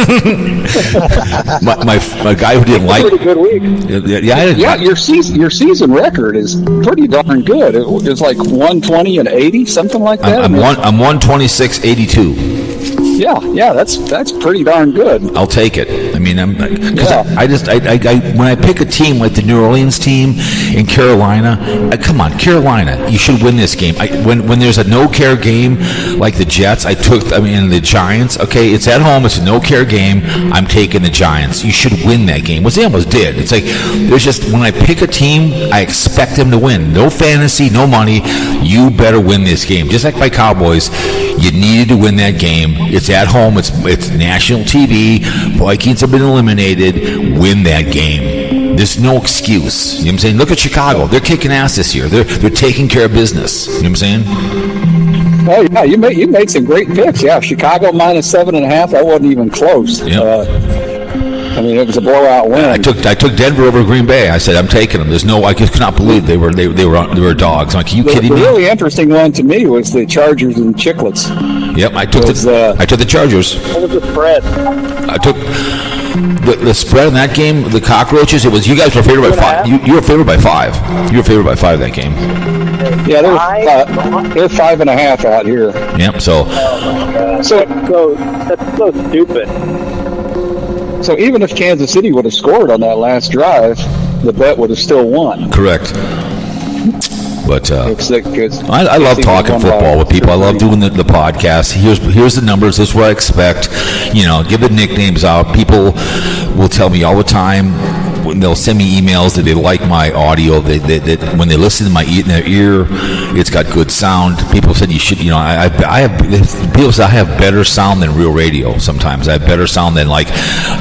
my guy who didn't like pretty good week. Yeah, your season record is pretty darn good. It's like 120 and 80, something like that. I'm 126-82. Yeah, that's pretty darn good. I'll take it. I mean, when I pick a team like the New Orleans team in Carolina, come on, Carolina, you should win this game. When there's a no-care game like the Jets, the Giants. Okay, it's at home. It's a no-care game. I'm taking the Giants. You should win that game. Which they almost did. It's like when I pick a team, I expect them to win. No fantasy, no money. You better win this game. Just like my Cowboys, you needed to win that game. It's at home. It's national TV. Vikings have been eliminated. Win that game. There's no excuse. You know what I'm saying? Look at Chicago. They're kicking ass this year. They're taking care of business. You know what I'm saying? Oh yeah, you made some great picks. Yeah, Chicago minus 7.5. That wasn't even close. Yep. It was a blowout win. I took Denver over Green Bay. I said I'm taking them. I just could not believe they were dogs. I'm like, are you kidding me? The really interesting one to me was the Chargers and Chicklets. Yep, I took the Chargers. What was the spread? I took the spread in that game. The Cockroaches. It was you guys were favored by 5. You were favored by 5. You were favored by 5 that game. Yeah, they're 5.5 out here. Yep. So that's so stupid. So even if Kansas City would have scored on that last drive, the bet would have still won. Correct. But I love talking football football with people. I love doing the podcast. Here's the numbers. This is what I expect. Give the nicknames out. People will tell me all the time. They'll send me emails that they like my audio. That when they listen to in their ear, it's got good sound. People said you should. People say I have better sound than real radio. Sometimes I have better sound than like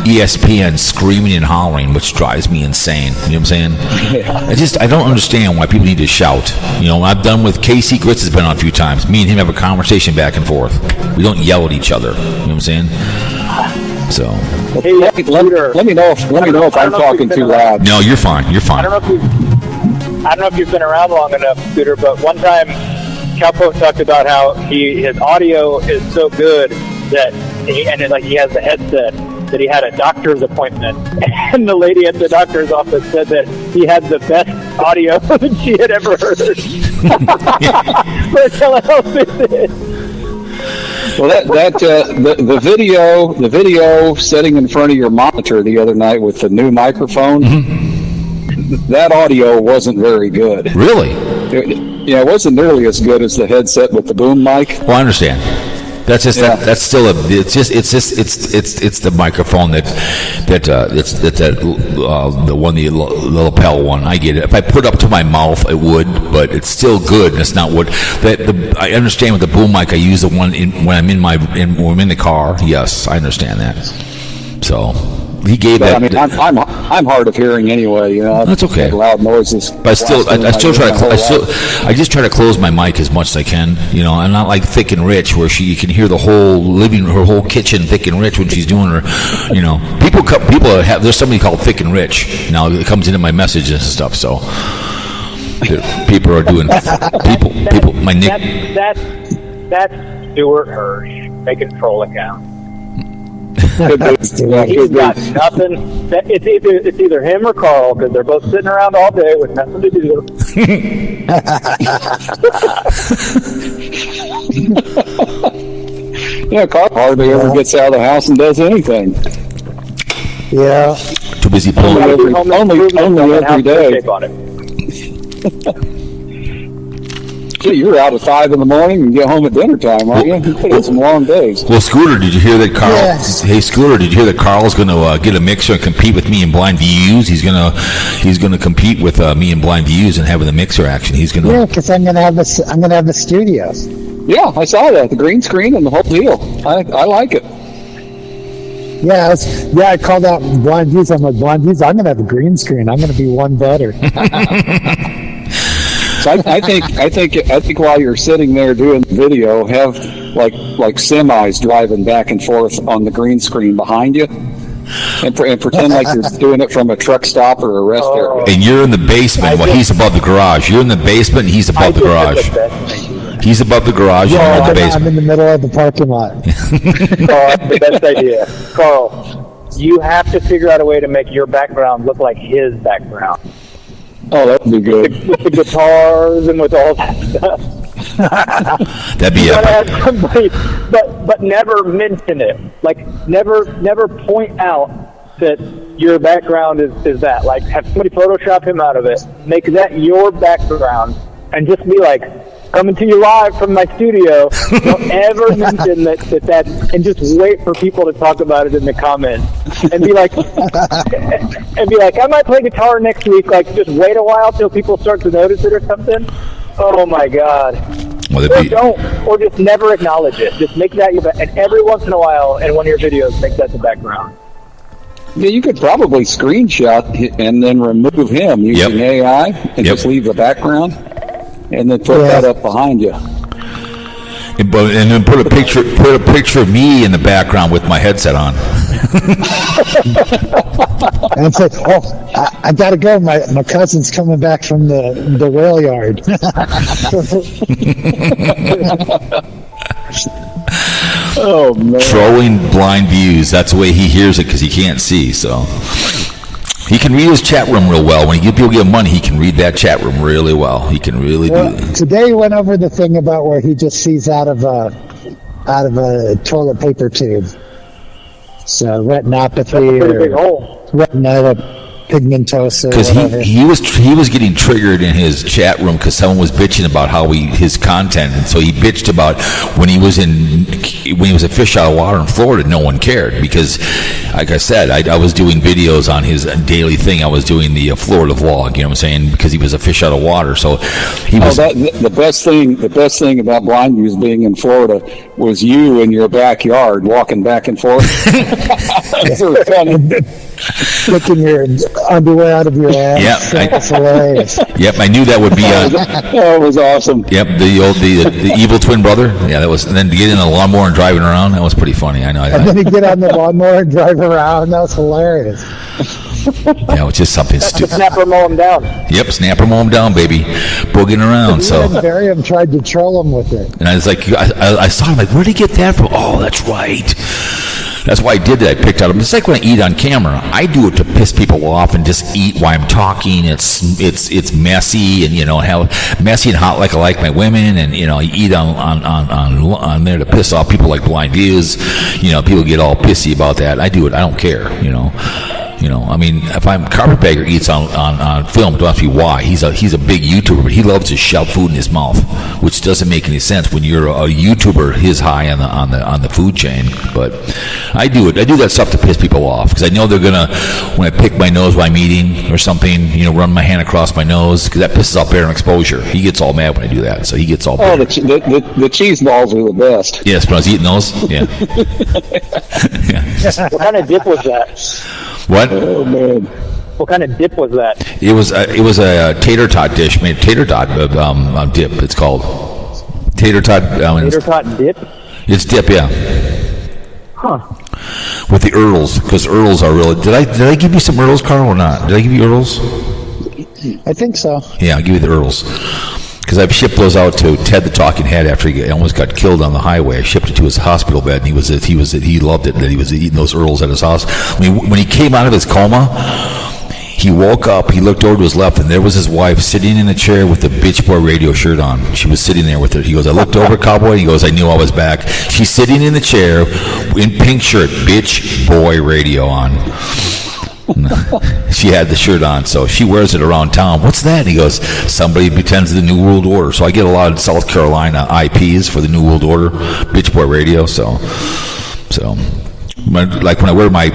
ESPN screaming and hollering, which drives me insane. You know what I'm saying? Yeah. I don't understand why people need to shout. I've done with Casey Gritz has been on a few times. Me and him have a conversation back and forth. We don't yell at each other. You know what I'm saying? So hey, let me know if I'm talking too loud. No, you're fine. You're fine. I don't know if you've been around long enough, Scooter, but one time Cowpote talked about how his audio is so good that he has the headset that he had a doctor's appointment, and the lady at the doctor's office said that he had the best audio that she had ever heard for telehealth. Well, the video setting in front of your monitor the other night with the new microphone, that audio wasn't very good. Really? It wasn't nearly as good as the headset with the boom mic. Well, I understand. That's just that's still it's the microphone the one, the lapel one. I get it. If I put it up to my mouth, it would, but it's still good. And it's not what I understand with the boom mic. I use the one when I'm when I'm in the car. Yes, I understand that. So he gave that. I'm hard of hearing anyway. That's okay. Loud noises. But I just try to close my mic as much as I can. I'm not like Thick and Rich, where you can hear the whole her whole kitchen Thick and Rich when she's doing her. People have. There's somebody called Thick and Rich now. It comes into my messages and stuff. So people are doing people. My nick. That's Stuart Hirsch making troll account. He's got nothing. It's either him or Carl, because they're both sitting around all day with nothing to do. Carl hardly ever gets out of the house and does anything. Yeah. Too busy pulling only every day. You're out at 5 in the morning and get home at dinner time, aren't you? You put in some long days. Well, Scooter, did you hear that Carl? Yes. Hey, Scooter, did you hear that Carl's going to get a mixer and compete with me in BlindViews? He's going to compete with me in BlindViews and having the mixer action. He's going to. Yeah, because I'm going to have the studios. Yeah, I saw that, the green screen and the whole deal. I like it. Yeah, I called out BlindViews. I'm like, BlindViews, I'm going to have a green screen. I'm going to be one better. So I think while you're sitting there doing the video, have like semis driving back and forth on the green screen behind you, and pretend like you're doing it from a truck stop or a rest area. And you're in the basement. Well, he's above the garage. You're in the basement, and he's above the garage. He's above the garage, and you're in the basement. I'm in the middle of the parking lot. That's the best idea. Carl, you have to figure out a way to make your background look like his background. Oh, that'd be good. With the guitars and with all that stuff. That'd be You gotta epic. have somebody, but never mention it. Like, never point out that your background is that. Like, have somebody Photoshop him out of it. Make that your background, and just be like, coming to you live from my studio. Don't ever mention that, and just wait for people to talk about it in the comments, and be like, I might play guitar next week. Like, just wait a while till people start to notice it or something. Oh my God. Well, Or just never acknowledge it. Just make that your and every once in a while in one of your videos, make that the background. Yeah, you could probably screenshot and then remove him using AI and just leave the background, and then put that up behind you. And then put a picture of me in the background with my headset on. And say, I gotta go. My cousin's coming back from the rail yard. Oh man! Throwing blind views. That's the way he hears it because he can't see. So he can read his chat room real well. When people give him money, he can read that chat room really well. He can really do that. Today he went over the thing about where he just sees out of a toilet paper tube. So retinopathy Pretty big hole. retinal pigmentosa. Because he was getting triggered in his chat room because someone was bitching about how his content, and so he bitched about when he was a fish out of water in Florida, no one cared because, like I said, I was doing videos on his daily thing. I was doing the Florida vlog, you know what I'm saying, because he was a fish out of water. So he was. The best thing about BlindViews being in Florida was you in your backyard walking back and forth. Flicking your underwear out of your ass. That's hilarious. Yep, I knew that would be on. That was awesome. Yep, the evil twin brother. Yeah, that was. And then to get in a lawnmower and driving around, that was pretty funny. I know. And then he'd get on the lawnmower and drive around. That was hilarious. Yeah, it was just something stupid. Snapper mow him down. Yep, snapper mow him down, baby, booging around. So. Barium tried to troll him with it. And I was like, I saw him like, where'd he get that from? Oh, that's right. That's why I did that. I picked out. It's like when I eat on camera. I do it to piss people off and just eat while I'm talking. It's messy and how messy and hot like I like my women, and I eat on there to piss off people like BlindViews. People get all pissy about that. I do it. I don't care. I mean, if I'm Carpetbagger eats on film, don't ask me why. He's a big YouTuber, but he loves to shove food in his mouth, which doesn't make any sense when you're a YouTuber his high on the food chain. But I do it. I do that stuff to piss people off because I know they're gonna, when I pick my nose while I'm eating or something, run my hand across my nose because that pisses off Baron Exposure. He gets all mad when I do that, so he gets all. Oh, the cheese balls are the best. Yes, when I was eating those, yeah. Yeah. What kind of dip was that? What? Oh man! What kind of dip was that? It was a tater tot dish made tater tot dip. It's called tater tot. Tater tot dip. It's dip, yeah. Huh. With the Earls, because Earls are really. Did I give you some Earls, Carl, or not? Did I give you Earls? I think so. Yeah, I'll give you the Earls. Because I've shipped those out to Ted the Talking Head after he almost got killed on the highway. I shipped it to his hospital bed, and he loved it that he was eating those Earls at his house. When he came out of his coma, he woke up, he looked over to his left, and there was his wife sitting in a chair with the Bitch Boy Radio shirt on. She was sitting there with it. He goes, I looked over, Cowboy, he goes, I knew I was back. She's sitting in the chair in pink shirt, Bitch Boy Radio on. She had the shirt on, so she wears it around town. What's that? And he goes, somebody pretends the New World Order. So I get a lot of South Carolina IPs for the New World Order, Bitch Boy Radio. So like when I wear my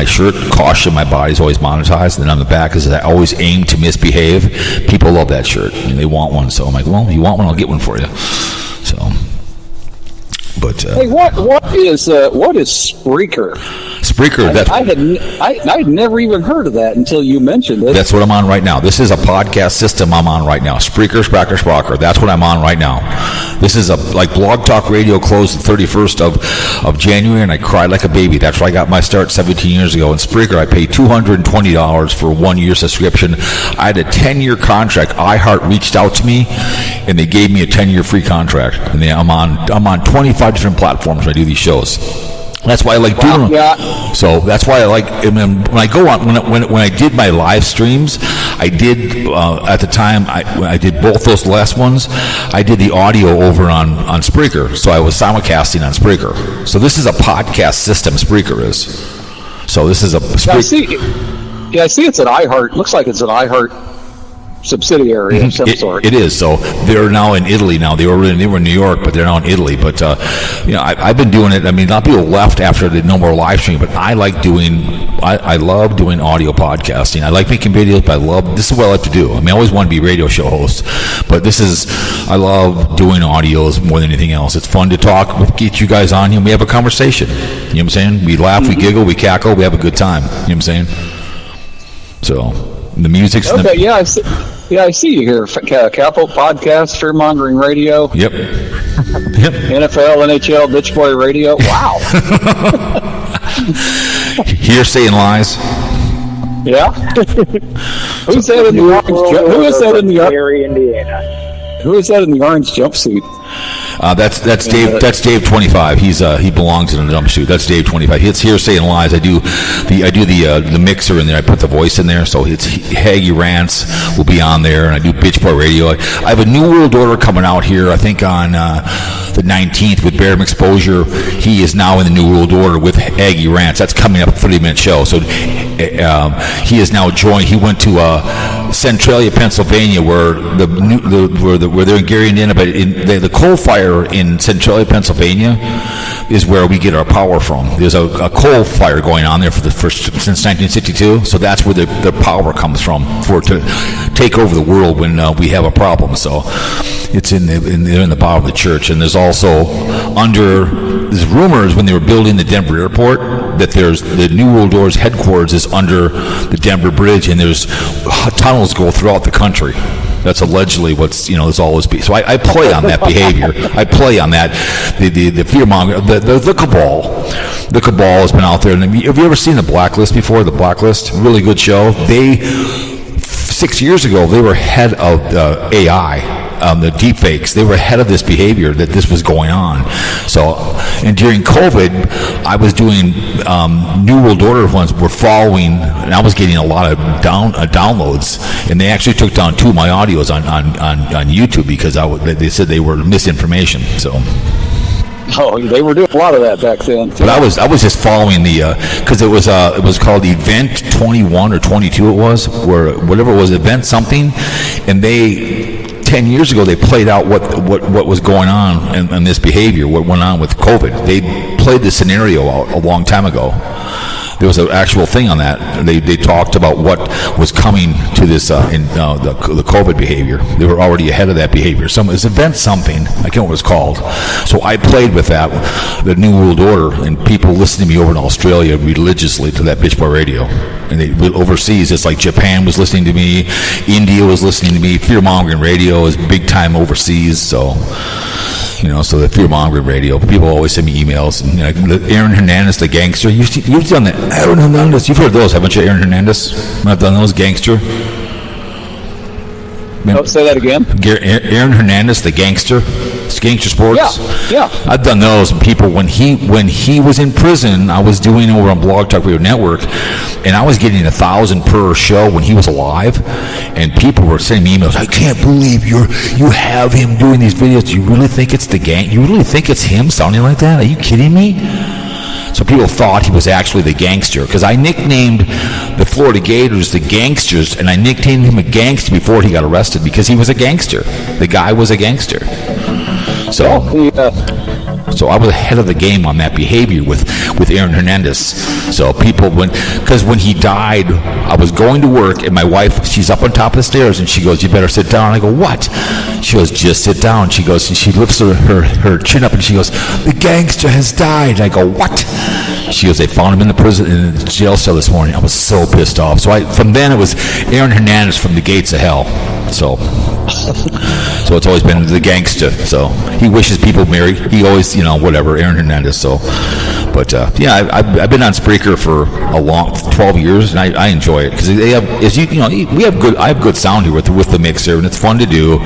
shirt, caution, my body's always monetized. And then on the back is I always aim to misbehave. People love that shirt, and they want one. So I'm like, well, you want one, I'll get one for you. So. But hey, what is Spreaker? Spreaker. I had never even heard of that until you mentioned it. That's what I'm on right now. This is a podcast system I'm on right now. Spreaker. That's what I'm on right now. This is like Blog Talk Radio closed the 31st of January, and I cried like a baby. That's where I got my start 17 years ago. In Spreaker, I paid $220 for a 1-year subscription. I had a 10-year contract. iHeart reached out to me, and they gave me a 10-year free contract. And I'm on 25 different platforms when I do these shows. That's why I like doing them. So that's why I like, when I go on, when I did my live streams, I did, at the time, I did both those last ones. I did the audio over on Spreaker. So I was simulcasting on Spreaker. So this is a podcast system, Spreaker is. So this is a Spreaker. I see it's an iHeart. Looks like it's an iHeart subsidiary of some sort. It is. So they're now in Italy now. They were in New York, but they're now in Italy. But I've been doing it. I mean, a lot of people left after the no more live stream, but I like I love doing audio podcasting. I like making videos, but this is what I like to do. I mean, I always want to be a radio show host, but I love doing audios more than anything else. It's fun to talk, get you guys on here, and we have a conversation. You know what I'm saying? We laugh, we giggle, we cackle, we have a good time. You know what I'm saying? So the music's okay. I see you here. Cowpote Podcast, Fear-Mongering Radio. Yep. NFL, NHL, Bitch Boy Radio. Wow. Hearsay and lies. Yeah. Who's that in the orange? Who is that in the Indiana? Who is that in the orange jumpsuit? That's Dave. That's Dave 25. He belongs in a jumpsuit. That's Dave 25. It's Hearsay and Lies. I do the mixer in there. I put the voice in there, so it's Haggy Rants will be on there, and I do Bitch Boy Radio. I have a New World Order coming out here. I think on the 19th with Bear Exposure. He is now in the New World Order with Haggy Rants. That's coming up, a 30-minute show. So he is now joined. He went to Centralia, Pennsylvania, where where they're in Gary, Indiana, but the coal fire in Centralia, Pennsylvania, is where we get our power from. There's a coal fire going on there since 1962, so that's where the power comes from to take over the world when we have a problem. So it's in the bottom of the church, and there's also there's rumors when they were building the Denver airport that there's the New World Order's headquarters is under the Denver Bridge, and there's tunnels go throughout the country. That's allegedly there's always be. So I play on that behavior. I play on that. The fear-monger, the cabal. The cabal has been out there. And have you ever seen The Blacklist before? The Blacklist, really good show. 6 years ago, they were head of AI. The deepfakes, they were ahead of this behavior that this was going on. So, and during COVID, I was doing New World Order ones were following, and I was getting a lot of downloads, and they actually took down 2 of my audios on YouTube because they said they were misinformation. So. Oh, they were doing a lot of that back then. But I was just following because it was called Event 21 or 22. It was where whatever it was, Event something, and 10 years ago, they played out what was going on in this behavior, what went on with COVID. They played the scenario out a long time ago. There was an actual thing on that. They talked about what was coming to this the COVID behavior. They were already ahead of that behavior. It's Event something. I can't remember what it's called. So I played with that, the New World Order, and people listened to me over in Australia religiously to that Bitch Boy Radio. And overseas, it's like Japan was listening to me, India was listening to me. Fear-mongering radio is big time overseas. So so the fear-mongering radio. People always send me emails. And, Aaron Hernandez, the gangster. You've done that. Aaron Hernandez. You've heard those, haven't you, Aaron Hernandez? I've done those, gangster. Say that again. Aaron Hernandez, the gangster. It's Gangster Sports. Yeah. I've done those. And people, when he was in prison, I was doing over on Blog Talk Radio Network, and I was getting 1,000 per show when he was alive. And people were sending me emails. I can't believe you have him doing these videos. Do you really think it's the gang? You really think it's him sounding like that? Are you kidding me? So people thought he was actually the gangster, because I nicknamed the Florida Gators the Gangsters, and I nicknamed him a gangster before he got arrested because he was a gangster. The guy was a gangster. So I was ahead of the game on that behavior with Aaron Hernandez. So people, because when he died, I was going to work, and my wife, she's up on top of the stairs, and she goes, "You better sit down." I go, "What?" She goes, "Just sit down." She goes, and she lifts her chin up, and she goes, "The gangster has died." I go, "What?" She goes, they found him in the prison, in the jail cell this morning. I was so pissed off. So from then it was Aaron Hernandez from the Gates of Hell. So it's always been the gangster. So he wishes people married. He always, whatever, Aaron Hernandez. So, but yeah, I've been on Spreaker for a long 12 years, and I enjoy it because they have, I have good sound here with the mixer, and it's fun to do.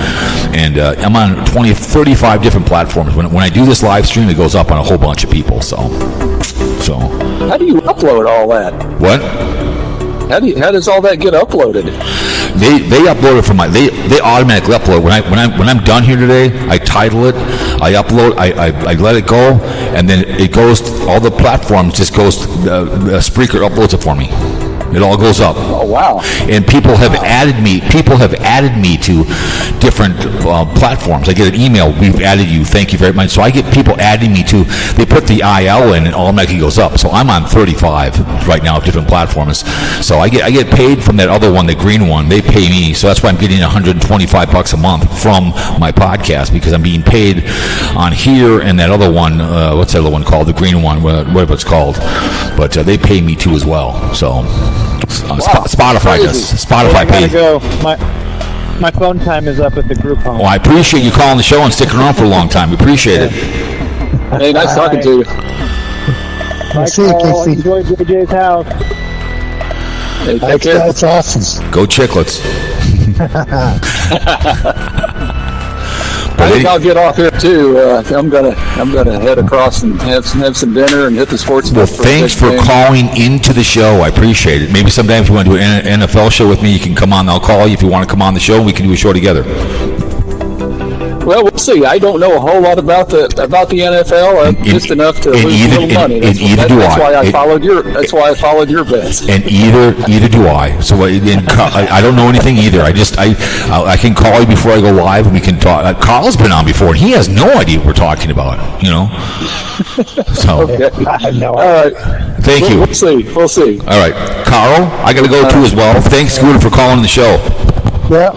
And I'm on 35 different platforms. When I do this live stream, it goes up on a whole bunch of people. So how do you upload all that? What? How does all that get uploaded? They upload it from they automatically upload. When I'm done here today, I title it, I upload, I let it go, and then it goes, all the platforms just goes, Spreaker uploads it for me. It all goes up. Oh wow! And people have added me to different platforms. I get an email. We've added you. Thank you very much. So I get people adding me to. They put the IL in, and automatically goes up. So I'm on 35 right now of different platforms. So I get paid from that other one, the green one. They pay me. So that's why I'm getting $125 a month from my podcast, because I'm being paid on here and that other one. What's that other one called? The green one, whatever it's called. But they pay me too as well. So. Wow, Spotify does. Spotify pays. Go. My phone time is up at the group home. Well, I appreciate you calling the show and sticking around for a long time. We appreciate it. Hey, nice talking to you. Enjoy JJ's house. Hey, take care. That's awesome. Go Chicklets. I think I'll get off here too. I'm gonna head across and have some dinner and hit the sports. Well, thanks for calling into the show. I appreciate it. Maybe sometime if you want to do an NFL show with me, you can come on. I'll call you if you want to come on the show, and we can do a show together. Well, we'll see. I don't know a whole lot about the NFL, just enough to lose a little money. That's why I followed your bets. And either do I. So I don't know anything either. I can call you before I go live, and we can talk. Carl's been on before, and he has no idea what we're talking about. So okay. I have no All idea. right. Thank you. We'll see. All right, Carl, I got to go too as well. Thanks, Scooter, for calling the show. Yeah.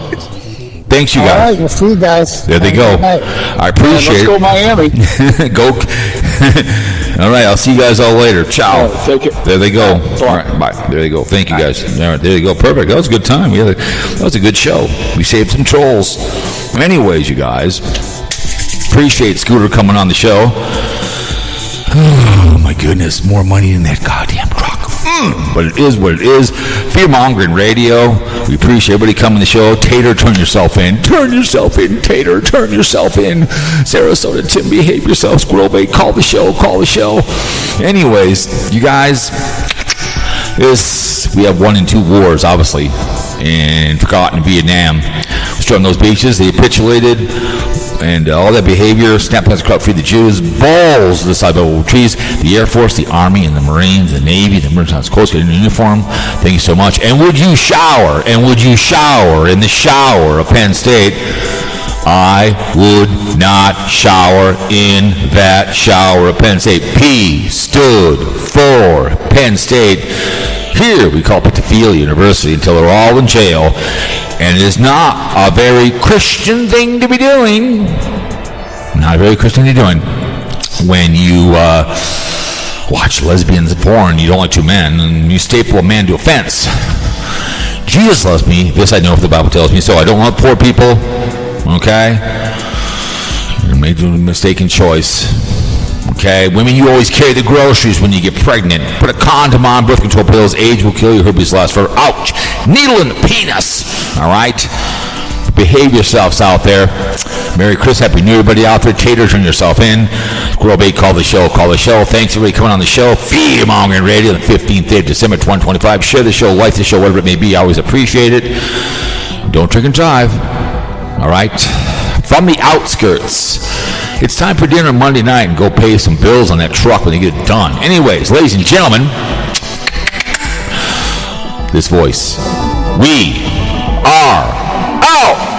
Thanks, you All right, guys. we'll see you guys. There they go. I appreciate Let's go Miami. it. Go. All right, I'll see you guys all later. Ciao. All right, take it. There they go. All right, bye. There they go. Thank you, guys. All right, there you go. Perfect. That was a good time. That was a good show. We saved some trolls. Anyways, you guys, appreciate Scooter coming on the show. Oh, my goodness. More money in that goddamn truck. But it is what it is. Fear-mongering radio. We appreciate everybody coming to the show. Tater, turn yourself in. Turn yourself in, Tater. Turn yourself in. Sarasota, Tim, behave yourself. Squirrel bait, call the show. Call the show. Anyways, you guys, we have 1 and 2 wars, obviously, and forgotten in Vietnam. We're on those beaches. They capitulated. And all that behavior, snap plans crop, free the Jews, balls to the side of trees, the Air Force, the Army, and the Marines, the Navy, the Merchants Coast Guard in uniform. Thank you so much. And would you shower in the shower of Penn State? I would not shower in that shower of Penn State. P stood for Penn State. Here we call Pittsfield University until they're all in jail. And it is not a very Christian thing to be doing. Not a very Christian thing to be doing. When you watch lesbians porn, you don't like 2 men, and you staple a man to a fence. Jesus loves me. This I know if the Bible tells me so. I don't want poor people. Okay? You made a mistaken choice. Okay, women, you always carry the groceries when you get pregnant. Put a condom on, birth control pills, age will kill you, herpes lasts forever. Ouch! Needle in the penis! All right? Behave yourselves out there. Merry Christmas, Happy New Year, everybody out there. Tater, turn yourself in. Squirrel bait, call the show. Thanks, everybody, coming on the show. Fear-mongering radio, the 15th day of December 2025. Share the show, like the show, whatever it may be. I always appreciate it. Don't drink and drive. All right? From the outskirts. It's time for dinner Monday night and go pay some bills on that truck when they get it done. Anyways, ladies and gentlemen, this voice, we are out.